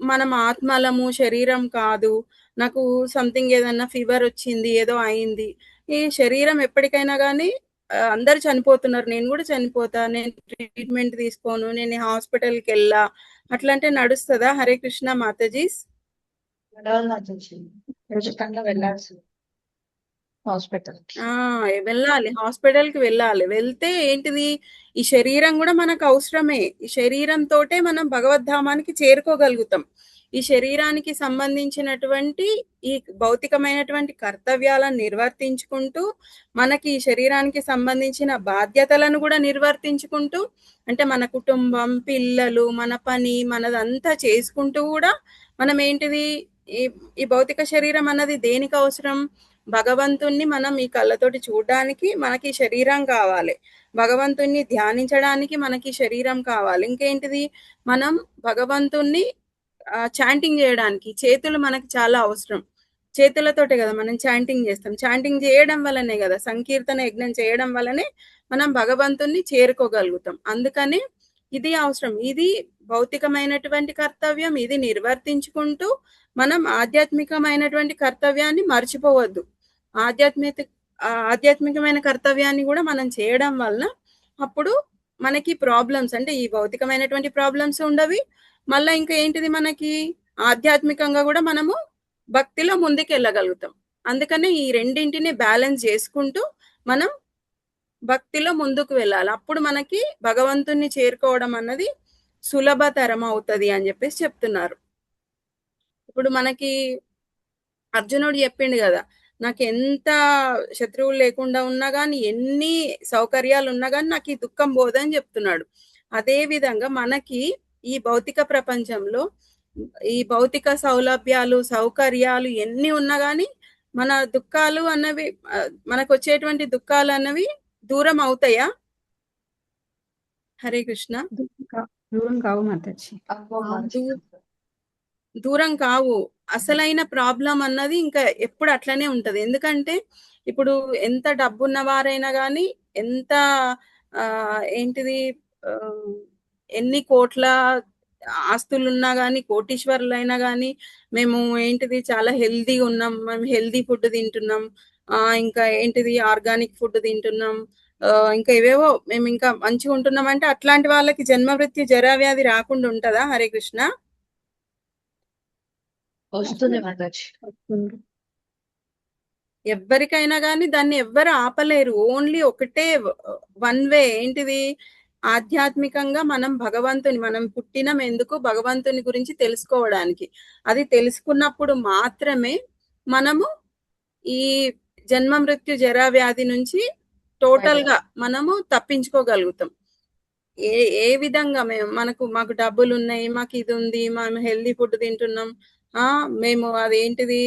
మనం ఆత్మలము, శరీరం కాదు, నాకు సంథింగ్ ఏదన్నా ఫీవర్ వచ్చింది, ఏదో అయింది, ఈ శరీరం ఎప్పటికైనా కానీ అందరు చనిపోతున్నారు, నేను కూడా చనిపోతా, నేను ట్రీట్మెంట్ తీసుకోను, నేను హాస్పిటల్కి వెళ్ళా, అట్లా అంటే నడుస్తుందా? హరే కృష్ణ మాతాజీస్. వెళ్ళాల్సింది హాస్పిటల్ వెళ్ళాలి, హాస్పిటల్ కి వెళ్ళాలి. వెళ్తే ఏంటిది ఈ శరీరం కూడా మనకు అవసరమే. ఈ శరీరం తోటే మనం భగవద్ధామానికి చేరుకోగలుగుతాం. ఈ శరీరానికి సంబంధించినటువంటి ఈ భౌతికమైనటువంటి కర్తవ్యాలను నిర్వర్తించుకుంటూ మనకి ఈ శరీరానికి సంబంధించిన బాధ్యతలను కూడా నిర్వర్తించుకుంటూ అంటే మన కుటుంబం, పిల్లలు, మన పని, మనదంతా చేసుకుంటూ కూడా మనం ఏంటిది ఈ భౌతిక శరీరం అన్నది దేనికి అవసరం? భగవంతుణ్ణి మనం ఈ కళ్ళతోటి చూడడానికి మనకి శరీరం కావాలి, భగవంతుణ్ణి ధ్యానించడానికి మనకి శరీరం కావాలి, ఇంకేంటిది మనం భగవంతుణ్ణి చాంటింగ్ చేయడానికి చేతులు మనకి చాలా అవసరం. చేతులతోటే కదా మనం చాంటింగ్ చేస్తాం. చాంటింగ్ చేయడం వల్లనే కదా, సంకీర్తన యజ్ఞం చేయడం వల్లనే మనం భగవంతుణ్ణి చేరుకోగలుగుతాం. అందుకని ఇది అవసరం. ఇది భౌతికమైనటువంటి కర్తవ్యం, ఇది నిర్వర్తించుకుంటూ మనం ఆధ్యాత్మికమైనటువంటి కర్తవ్యాన్ని మర్చిపోవద్దు. ఆధ్యాత్మికమైన కర్తవ్యాన్ని కూడా మనం చేయడం వలన అప్పుడు మనకి ప్రాబ్లమ్స్ అంటే ఈ భౌతికమైనటువంటి ప్రాబ్లమ్స్ ఉండవి. మళ్ళీ ఇంకా ఏంటిది, మనకి ఆధ్యాత్మికంగా కూడా మనము భక్తిలో ముందుకు వెళ్ళగలుగుతాం. అందుకనే ఈ రెండింటిని బ్యాలెన్స్ చేసుకుంటూ మనం భక్తిలో ముందుకు వెళ్ళాలి. అప్పుడు మనకి భగవంతుణ్ణి చేరుకోవడం అన్నది సులభతరం అవుతుంది అని చెప్పేసి చెప్తున్నారు. ఇప్పుడు మనకి అర్జునుడు చెప్పిండు కదా, నాకు ఎంత శత్రువులు లేకుండా ఉన్నా కానీ, ఎన్ని సౌకర్యాలు ఉన్నా కానీ నాకు ఈ దుఃఖం పోదని చెప్తున్నాడు. అదే విధంగా మనకి ఈ భౌతిక ప్రపంచంలో ఈ భౌతిక సౌలభ్యాలు, సౌకర్యాలు ఎన్ని ఉన్నా కానీ మన దుఃఖాలు అన్నవి, మనకు వచ్చేటువంటి దుఃఖాలు అన్నవి దూరం అవుతాయా? హరే కృష్ణ. దూరం కావు మాతాజీ. దూరం కావు. అసలైన ప్రాబ్లం అన్నది ఇంకా ఎప్పుడు అట్లనే ఉంటది. ఎందుకంటే ఇప్పుడు ఎంత డబ్బున్న వారైనా కానీ, ఎంత ఏంటిది ఎన్ని కోట్ల ఆస్తులున్నా కానీ, కోటీశ్వరులైనా కానీ, మేము ఏంటిది చాలా హెల్దీగా ఉన్నాం, మేము హెల్దీ ఫుడ్ తింటున్నాం, ఇంకా ఏంటిది ఆర్గానిక్ ఫుడ్ తింటున్నాం, ఇంకా ఇవేవో మేము ఇంకా మంచిగా ఉంటున్నాం అంటే అట్లాంటి వాళ్ళకి జన్మ మృత్యు జరా వ్యాధి రాకుండా ఉంటుందా? హరే కృష్ణ. వస్తుంది మాతాజీ. ఎవ్వరికైనా కానీ దాన్ని ఎవ్వరు ఆపలేరు. ఓన్లీ ఒకటే వన్ వే, ఏంటిది? ఆధ్యాత్మికంగా మనం భగవంతుని, మనం పుట్టినం ఎందుకు? భగవంతుని గురించి తెలుసుకోవడానికి. అది తెలుసుకున్నప్పుడు మాత్రమే మనము ఈ జన్మ మృత్యు జరా వ్యాధి నుంచి టోటల్ గా మనము తప్పించుకోగలుగుతాం. ఏ విధంగా మాకు డబ్బులు ఉన్నాయి, మాకు ఇది ఉంది, మేము హెల్దీ ఫుడ్ తింటున్నాం, మేము అదేంటిది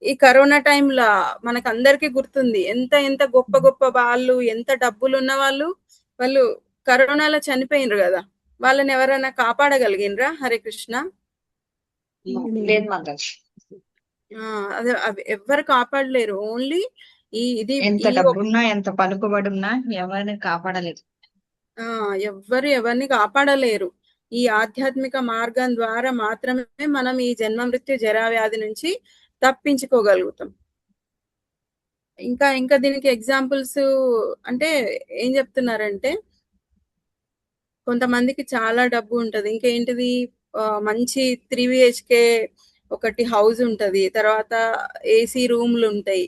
ఈ కరోనా టైంలో మనకు అందరికీ గుర్తుంది, ఎంత గొప్ప గొప్ప వాళ్ళు, ఎంత డబ్బులు ఉన్న వాళ్ళు కరోనాలో చనిపోయినరు కదా, వాళ్ళని ఎవరైనా కాపాడగలిగినరా? హరే కృష్ణ. లేదు మాతాజీ. అదే ఎవ్వరు కాపాడలేరు. ఓన్లీ ఇది ఎంత డబ్బున్నా, ఎంత పలుకుబడి ఉన్నా ఎవరిని కాపాడలేదు. ఎవరిని కాపాడలేరు. ఈ ఆధ్యాత్మిక మార్గం ద్వారా మాత్రమే మనం ఈ జన్మ మృత్యు జరా వ్యాధి నుంచి తప్పించుకోగలుగుతాం. ఇంకా దీనికి ఎగ్జాంపుల్స్ అంటే ఏం చెప్తున్నారంటే, కొంతమందికి చాలా డబ్బు ఉంటది, ఇంకేంటిది మంచి 3 BHK ఒకటి హౌస్ ఉంటది, తర్వాత ఏసీ రూమ్లు ఉంటాయి,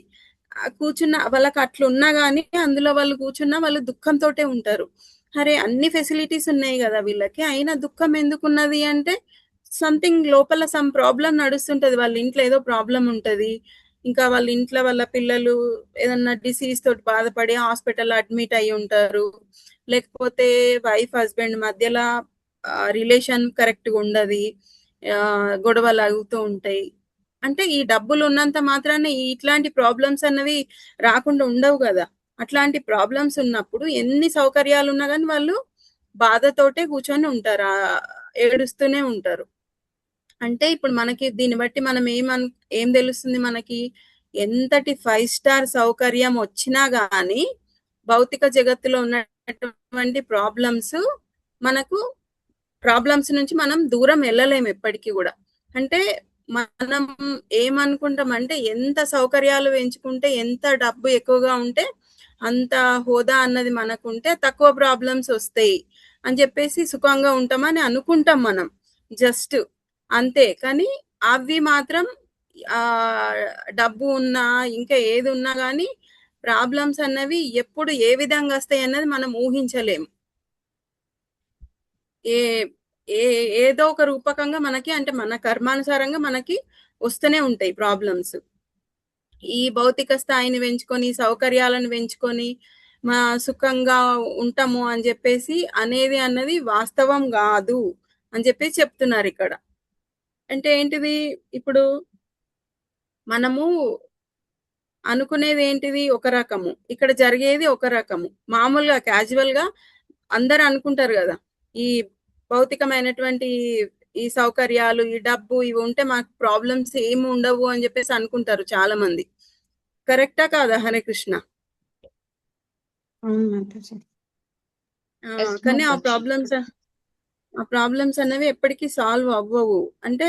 కూర్చున్న వాళ్ళకి అట్లున్నా కానీ అందులో వాళ్ళు కూర్చున్నా వాళ్ళు దుఃఖంతోటే ఉంటారు. అరే అన్ని ఫెసిలిటీస్ ఉన్నాయి కదా వీళ్ళకి, అయినా దుఃఖం ఎందుకున్నది అంటే సంథింగ్ లోపల సమ్ ప్రాబ్లం నడుస్తుంటది, వాళ్ళ ఇంట్లో ఏదో ప్రాబ్లం ఉంటది, ఇంకా వాళ్ళ ఇంట్లో వాళ్ళ పిల్లలు ఏదన్నా డిసీజ్ తోటి బాధపడి హాస్పిటల్లో అడ్మిట్ అయి ఉంటారు, లేకపోతే వైఫ్ హస్బెండ్ మధ్యలో రిలేషన్ కరెక్ట్గా ఉండదు, గొడవలు అవుతూ ఉంటాయి. అంటే ఈ డబ్బులు ఉన్నంత మాత్రాన ఇట్లాంటి ప్రాబ్లమ్స్ అన్నవి రాకుండా ఉండవు కదా. అట్లాంటి ప్రాబ్లమ్స్ ఉన్నప్పుడు ఎన్ని సౌకర్యాలు ఉన్నా కానీ వాళ్ళు బాధతోటే కూర్చొని ఉంటారు, ఏడుస్తూనే ఉంటారు. అంటే ఇప్పుడు మనకి దీన్ని బట్టి మనం ఏం తెలుస్తుంది, మనకి ఎంతటి 5 స్టార్ సౌకర్యం వచ్చినా గానీ భౌతిక జగత్తులో ఉన్నటువంటి ప్రాబ్లమ్స్ నుంచి మనం దూరం వెళ్ళలేము ఎప్పటికీ కూడా. అంటే మనం ఏమనుకుంటామంటే ఎంత సౌకర్యాలు పెంచుకుంటే, ఎంత డబ్బు ఎక్కువగా ఉంటే అంత హోదా అన్నది మనకుంటే తక్కువ ప్రాబ్లమ్స్ వస్తాయి అని చెప్పేసి సుఖంగా ఉంటామని అనుకుంటాం మనం, జస్ట్ అంతే. కానీ అవి మాత్రం డబ్బు ఉన్నా ఇంకా ఏది ఉన్నా కానీ ప్రాబ్లమ్స్ అన్నవి ఎప్పుడు ఏ విధంగా వస్తాయి అన్నది మనం ఊహించలేము. ఏదో ఒక రూపకంగా మనకి అంటే మన కర్మానుసారంగా మనకి వస్తూనే ఉంటాయి ప్రాబ్లమ్స్. ఈ భౌతిక స్థాయిని పెంచుకొని సౌకర్యాలను పెంచుకొని మా సుఖంగా ఉంటాము అని చెప్పేసి అన్నది వాస్తవం కాదు అని చెప్పేసి చెప్తున్నారు ఇక్కడ. అంటే ఏంటిది, ఇప్పుడు మనము అనుకునేది ఏంటిది ఒక రకము, ఇక్కడ జరిగేది ఒక రకము. మామూలుగా క్యాజువల్ గా అందరు అనుకుంటారు కదా, ఈ భౌతికమైనటువంటి ఈ సౌకర్యాలు, ఈ డబ్బు ఇవి ఉంటే మాకు ప్రాబ్లమ్స్ ఏమి ఉండవు అని చెప్పేసి అనుకుంటారు చాలా మంది. కరెక్టా కాదా హరే కృష్ణ? అవును మాతాజీ. Yes, కానీ ఆ మాతాజీ. ప్రాబ్లమ్స్ అనేవి ఎప్పటికీ సాల్వ్ అవ్వవు. అంటే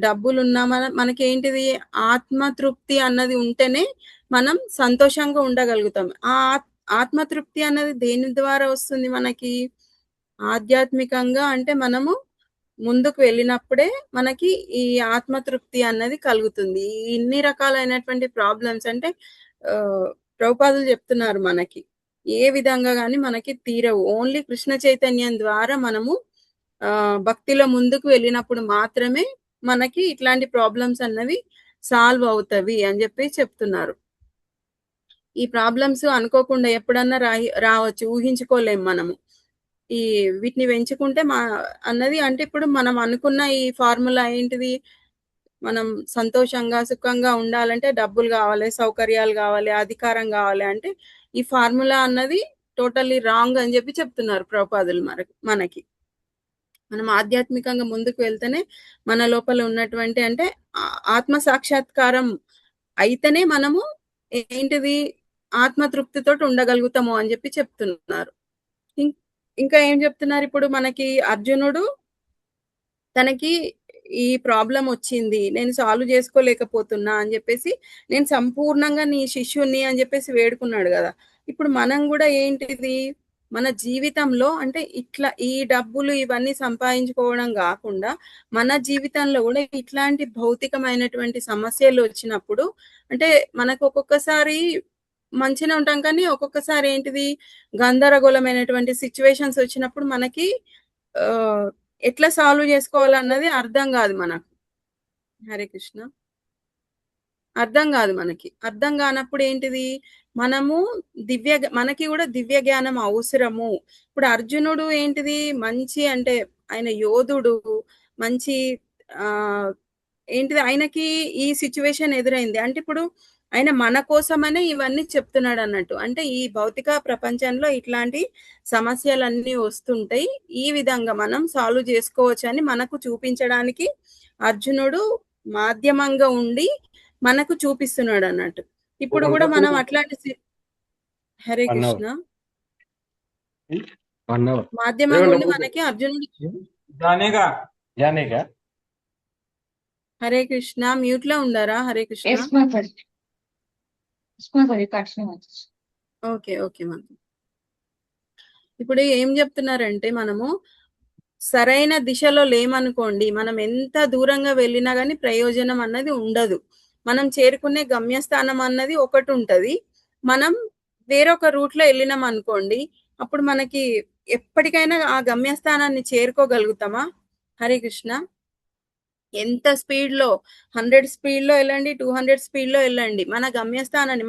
డబ్బులున్నా మనకేంటిది ఆత్మతృప్తి అన్నది ఉంటేనే మనం సంతోషంగా ఉండగలుగుతాం. ఆ ఆత్మతృప్తి అన్నది దేని ద్వారా వస్తుంది మనకి? ఆధ్యాత్మికంగా అంటే మనము ముందుకు వెళ్ళినప్పుడే మనకి ఈ ఆత్మతృప్తి అన్నది కలుగుతుంది. ఇన్ని రకాలైనటువంటి ప్రాబ్లమ్స్ అంటే ప్రభుపాదులు చెప్తున్నారు మనకి ఏ విధంగా కానీ మనకి తీరవు. ఓన్లీ కృష్ణ చైతన్యం ద్వారా మనము భక్తిలో ముందుకు వెళ్ళినప్పుడు మాత్రమే మనకి ఇట్లాంటి ప్రాబ్లమ్స్ అన్నవి సాల్వ్ అవుతవి అని చెప్పి చెప్తున్నారు. ఈ ప్రాబ్లమ్స్ అనుకోకుండా ఎప్పుడన్నా రావచ్చు, ఊహించుకోలేము మనము. ఈ వీటిని పెంచుకుంటే అన్నది అంటే ఇప్పుడు మనం అనుకున్న ఈ ఫార్ములా ఏంటిది, మనం సంతోషంగా సుఖంగా ఉండాలంటే డబ్బులు కావాలి, సౌకర్యాలు కావాలి, అధికారం కావాలి అంటే ఈ ఫార్ములా అన్నది టోటల్లీ రాంగ్ అని చెప్పి చెప్తున్నారు ప్రభుపాదులు మనకి. మనం ఆధ్యాత్మికంగా ముందుకు వెళ్తేనే మన లోపల ఉన్నటువంటి అంటే ఆత్మ సాక్షాత్కారం అయితేనే మనము ఏంటిది ఆత్మతృప్తితో ఉండగలుగుతాము అని చెప్పి చెప్తున్నారు. ఇంకా ఏం చెప్తున్నారు, ఇప్పుడు మనకి అర్జునుడు తనకి ఈ ప్రాబ్లం వచ్చింది, నేను సాల్వ్ చేసుకోలేకపోతున్నా అని చెప్పేసి నేను సంపూర్ణంగా నీ శిష్యుని అని చెప్పేసి వేడుకున్నాడు కదా. ఇప్పుడు మనం కూడా ఏంటిది మన జీవితంలో అంటే ఇట్లా ఈ డబ్బులు ఇవన్నీ సంపాదించుకోవడం కాకుండా మన జీవితంలో కూడా ఇట్లాంటి భౌతికమైనటువంటి సమస్యలు వచ్చినప్పుడు అంటే మనకు ఒక్కొక్కసారి మంచిగా ఉంటాం, కానీ ఒక్కొక్కసారి ఏంటిది గందరగోళమైనటువంటి సిచ్యువేషన్స్ వచ్చినప్పుడు మనకి ఎట్లా సాల్వ్ చేసుకోవాలన్నది అర్థం కాదు మనకు. హరే కృష్ణ. అర్థం కాదు మనకి. అర్థం కానప్పుడు ఏంటిది మనము మనకి కూడా దివ్య జ్ఞానం అవసరము. ఇప్పుడు అర్జునుడు ఏంటిది మంచి అంటే ఆయన యోధుడు, మంచి ఏంటిది ఆయనకి ఈ సిచ్యువేషన్ ఎదురైంది అంటే ఇప్పుడు ఆయన మన కోసమనే ఇవన్నీ చెప్తున్నాడు అన్నట్టు. అంటే ఈ భౌతిక ప్రపంచంలో ఇట్లాంటి సమస్యలన్నీ వస్తుంటాయి, ఈ విధంగా మనం సాల్వ్ చేసుకోవచ్చు అని మనకు చూపించడానికి అర్జునుడు మాధ్యమంగా ఉండి మనకు చూపిస్తున్నాడు అన్నట్టు. ఇప్పుడు కూడా మనం అట్లాంటి హరే కృష్ణ మాధ్యమంగా ఉండి మనకి అర్జునుడు హరే కృష్ణ మ్యూట్ లో ఉండారా? Hare Krishna. Yes, Mataji. Yes, Mataji. Continue, Mataji. Okay okay Mataji. ఇప్పుడు ఏం చెప్తున్నారంటే మనము సరైన దిశలో లేమనుకోండి, మనం ఎంత దూరంగా వెళ్ళినా కానీ ప్రయోజనం అన్నది ఉండదు. మనం చేరుకునే గమ్యస్థానం అన్నది ఒకటి ఉంటది, మనం వేరొక రూట్ లో వెళ్ళినాం అనుకోండి అప్పుడు మనకి ఎప్పటికైనా ఆ గమ్యస్థానాన్ని చేరుకోగలుగుతామా? హరే కృష్ణ. ఎంత స్పీడ్ లో 100 స్పీడ్ లో వెళ్ళండి, 200 స్పీడ్ లో వెళ్ళండి, మన గమ్యస్థానాన్ని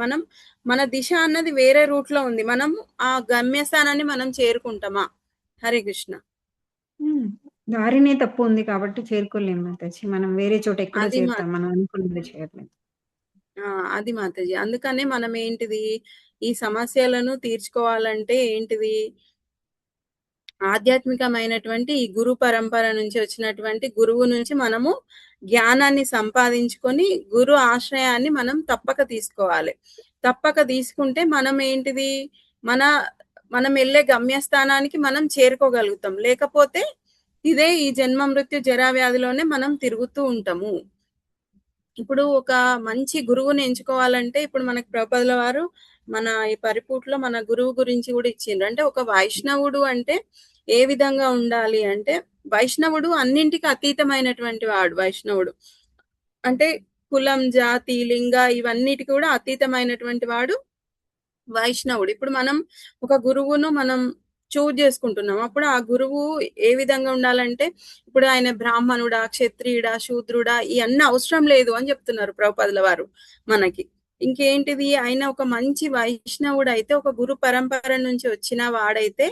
మన దిశ అన్నది వేరే రూట్ లో ఉంది, మనం ఆ గమ్యస్థానాన్ని మనం చేరుకుంటామా? హరే కృష్ణ. దారినే తప్పు ఉంది కాబట్టి చేరుకోలేము మాతాజీ. మనం వేరే చోట ఎక్కడ అది చేరుతాం, మనం అనుకున్నది చేయట్లేదు. అది మాతాజీ. అందుకనే మనం ఏంటిది ఈ సమస్యలను తీర్చుకోవాలంటే ఏంటిది ఆధ్యాత్మికమైనటువంటి ఈ గురు పరంపర నుంచి వచ్చినటువంటి గురువు నుంచి మనము జ్ఞానాన్ని సంపాదించుకొని గురు ఆశ్రయాన్ని మనం తప్పక తీసుకోవాలి. తప్పక తీసుకుంటే మనం ఏంటిది మనం వెళ్ళే గమ్యస్థానానికి మనం చేరుకోగలుగుతాం. లేకపోతే ఇదే ఈ జన్మ మృత్యు జరా వ్యాధిలోనే మనం తిరుగుతూ ఉంటాము. ఇప్పుడు ఒక మంచి గురువుని ఎంచుకోవాలంటే ఇప్పుడు మనకి ప్రభుపాదుల వారు మన ఈ పరిపూట్లో మన గురువు గురించి కూడా ఇచ్చిండ్రు. అంటే ఒక వైష్ణవుడు అంటే ఏ విధంగా ఉండాలి అంటే వైష్ణవుడు అన్నింటికి అతీతమైనటువంటి వాడు. వైష్ణవుడు అంటే కులం, జాతి, లింగ ఇవన్నిటికి కూడా అతీతమైనటువంటి వాడు వైష్ణవుడు. ఇప్పుడు మనం ఒక గురువును మనం చూజ్ చేసుకుంటున్నాం. అప్పుడు ఆ గురువు ఏ విధంగా ఉండాలంటే ఇప్పుడు ఆయన బ్రాహ్మణుడా, క్షత్రియుడా, శూద్రుడా ఇవన్నీ అవసరం లేదు అని చెప్తున్నారు ప్రభుపాదుల వారు మనకి. ఇంకేంటిది ఆయన ఒక మంచి వైష్ణవుడు అయితే, ఒక గురు పరంపర నుంచి వచ్చిన వాడైతే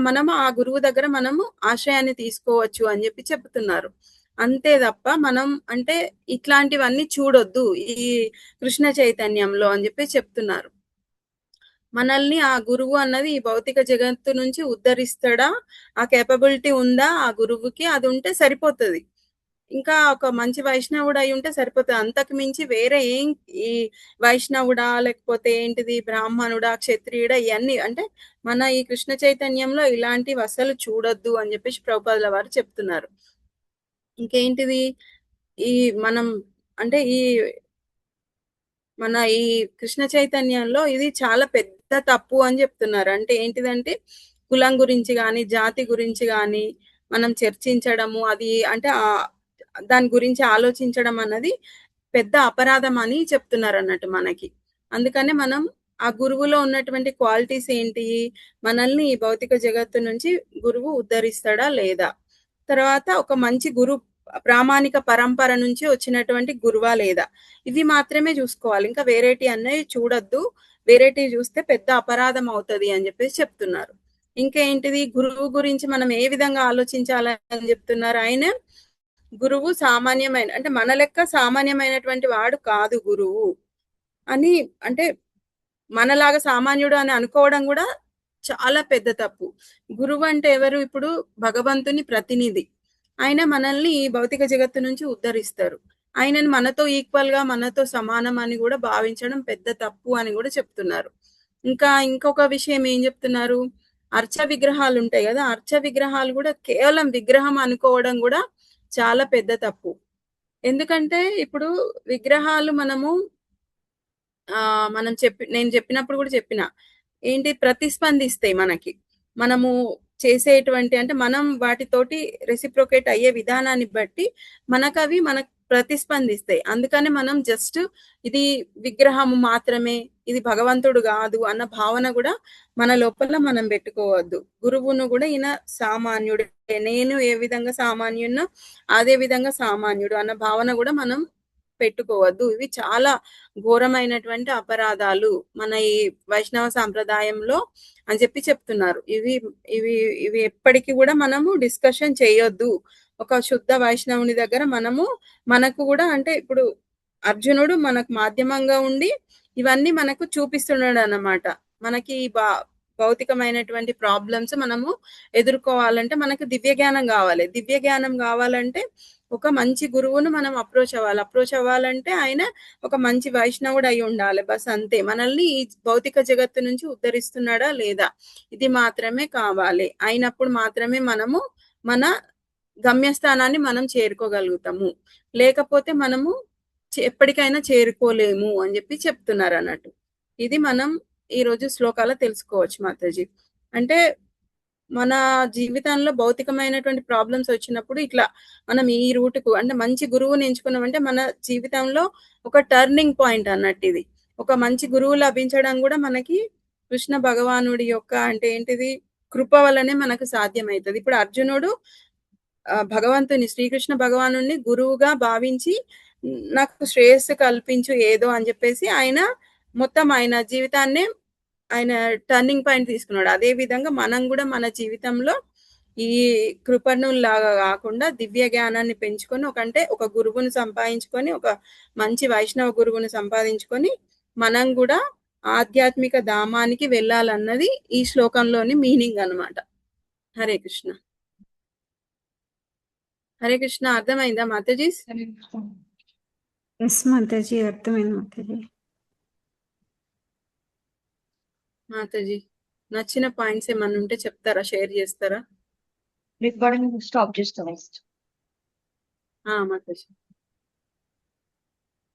మనం ఆ గురువు దగ్గర మనము ఆశ్రయాన్ని తీసుకోవచ్చు అని చెప్పి చెప్తున్నారు. అంతే తప్ప మనం అంటే ఇట్లాంటివన్నీ చూడొద్దు ఈ కృష్ణ చైతన్యంలో అని చెప్పి చెప్తున్నారు. మనల్ని ఆ గురువు అన్నది ఈ భౌతిక జగత్తు నుంచి ఉద్ధరిస్తాడా, ఆ కేపబిలిటీ ఉందా ఆ గురువుకి, అది ఉంటే సరిపోతుంది. ఇంకా ఒక మంచి వైష్ణవుడు అయి ఉంటే సరిపోతుంది. అంతకు మించి వేరే ఏం ఈ వైష్ణవుడా లేకపోతే ఏంటిది బ్రాహ్మణుడా క్షత్రియుడా ఇవన్నీ అంటే మన ఈ కృష్ణ చైతన్యంలో ఇలాంటివి అసలు చూడొద్దు అని చెప్పేసి ప్రభుపాదుల వారు చెప్తున్నారు. ఇంకేంటిది ఈ మనం అంటే మన ఈ కృష్ణ చైతన్యంలో ఇది చాలా పెద్ద తప్పు అని చెప్తున్నారు. అంటే ఏంటిదంటే కులం గురించి కానీ జాతి గురించి కానీ మనం చర్చించడము, అది అంటే దాని గురించి ఆలోచించడం అన్నది పెద్ద అపరాధం అని చెప్తున్నారు అన్నట్టు మనకి. అందుకనే మనం ఆ గురువులో ఉన్నటువంటి క్వాలిటీస్ ఏంటి, మనల్ని ఈ భౌతిక జగత్తు నుంచి గురువు ఉద్ధరిస్తాడా లేదా, తర్వాత ఒక మంచి గురు ప్రామాణిక పరంపర నుంచి వచ్చినటువంటి గురువా లేదా, ఇవి మాత్రమే చూసుకోవాలి. ఇంకా వేరేటి అన్నవి చూడొద్దు, వేరేటి చూస్తే పెద్ద అపరాధం అవుతుంది అని చెప్పేసి చెప్తున్నారు. ఇంకేంటిది గురువు గురించి మనం ఏ విధంగా ఆలోచించాలని చెప్తున్నారు. ఆయన గురువు సామాన్యమైన అంటే మన లెక్క సామాన్యమైనటువంటి వాడు కాదు గురువు అని, అంటే మనలాగా సామాన్యుడు అని అనుకోవడం కూడా చాలా పెద్ద తప్పు. గురువు అంటే ఎవరు, ఇప్పుడు భగవంతుని ప్రతినిధి. ఆయన మనల్ని ఈ భౌతిక జగత్తు నుంచి ఉద్ధరిస్తారు. ఆయనను మనతో ఈక్వల్ గా మనతో సమానం అని కూడా భావించడం పెద్ద తప్పు అని కూడా చెప్తున్నారు. ఇంకొక విషయం ఏం చెప్తున్నారు, అర్చ విగ్రహాలు ఉంటాయి కదా, అర్చ విగ్రహాలు కూడా కేవలం విగ్రహం అనుకోవడం కూడా చాలా పెద్ద తప్పు. ఎందుకంటే ఇప్పుడు విగ్రహాలు నేను చెప్పినప్పుడు కూడా చెప్పిన ఏంటి ప్రతిస్పందిస్తాయి మనకి, మనము చేసేటువంటి అంటే మనం వాటితోటి రెసిప్రొకేట్ అయ్యే విధానాన్ని బట్టి మనకు ప్రతిస్పందిస్తాయి. అందుకని మనం జస్ట్ ఇది విగ్రహము మాత్రమే, ఇది భగవంతుడు కాదు అన్న భావన కూడా మన లోపల మనం పెట్టుకోవద్దు. గురువును కూడా ఈయన సామాన్యుడే, నేను ఏ విధంగా సామాన్యున్నా అదే విధంగా సామాన్యుడు అన్న భావన కూడా మనం పెట్టుకోవద్దు. ఇవి చాలా ఘోరమైనటువంటి అపరాధాలు మన ఈ వైష్ణవ సాంప్రదాయంలో అని చెప్పి చెప్తున్నారు. ఇవి ఇవి ఇవి ఎప్పటికీ కూడా మనము డిస్కషన్ చేయొద్దు. ఒక శుద్ధ వైష్ణవుని దగ్గర మనకు కూడా అంటే ఇప్పుడు అర్జునుడు మనకు మాధ్యమంగా ఉండి ఇవన్నీ మనకు చూపిస్తున్నాడు అన్నమాట. మనకి భౌతికమైనటువంటి ప్రాబ్లమ్స్ మనము ఎదుర్కోవాలంటే మనకు దివ్య జ్ఞానం కావాలి. దివ్య జ్ఞానం కావాలంటే ఒక మంచి గురువును మనం అప్రోచ్ అవ్వాలంటే ఆయన ఒక మంచి వైష్ణవుడు అయి ఉండాలి. బస్ అంతే. మనల్ని ఈ భౌతిక జగత్తు నుంచి ఉద్ధరిస్తున్నాడా లేదా ఇది మాత్రమే కావాలి. అయినప్పుడు మాత్రమే మనము మన గమ్యస్థానాన్ని మనం చేరుకోగలుగుతాము, లేకపోతే మనము ఎప్పటికైనా చేరుకోలేము అని చెప్పి చెప్తున్నారు అన్నట్టు. ఇది మనం ఈ రోజు శ్లోకాలు తెలుసుకోవచ్చు మాతాజీ. అంటే మన జీవితంలో భౌతికమైనటువంటి ప్రాబ్లమ్స్ వచ్చినప్పుడు ఇట్లా మనం ఈ రూట్కు అంటే మంచి గురువుని ఎంచుకున్నామంటే మన జీవితంలో ఒక టర్నింగ్ పాయింట్ అన్నట్టు. ఇది ఒక మంచి గురువు లభించడం కూడా మనకి కృష్ణ భగవానుడి యొక్క అంటే ఏంటిది కృప వల్లనే మనకు సాధ్యమవుతుంది. ఇప్పుడు అర్జునుడు భగవంతుని శ్రీకృష్ణ భగవానుని గురువుగా భావించి నాకు శ్రేయస్సు కల్పించు ఏదో అని చెప్పేసి ఆయన మొత్తం ఆయన జీవితాన్నే ఆయన టర్నింగ్ పాయింట్ తీసుకున్నాడు. అదే విధంగా మనం కూడా మన జీవితంలో ఈ కృపణుల్లాగా కాకుండా దివ్య జ్ఞానాన్ని పెంచుకొని ఒక గురువుని సంపాదించుకొని ఒక మంచి వైష్ణవ గురువుని సంపాదించుకొని మనం కూడా ఆధ్యాత్మిక ధామానికి వెళ్ళాలన్నది ఈ శ్లోకంలోని మీనింగ్ అన్నమాట. హరే కృష్ణ. హరే కృష్ణ. అర్థమైందా మాతాజీ? ఎస్ మాతాజీ, అర్థమైంది మాతాజీ. మాతాజీ నచ్చిన పాయింట్స్ ఏమన్నా ఉంటే చెప్తారా, షేర్ చేస్తారా? రికార్డింగ్ స్టాప్ చేస్తాం. మాతాజీ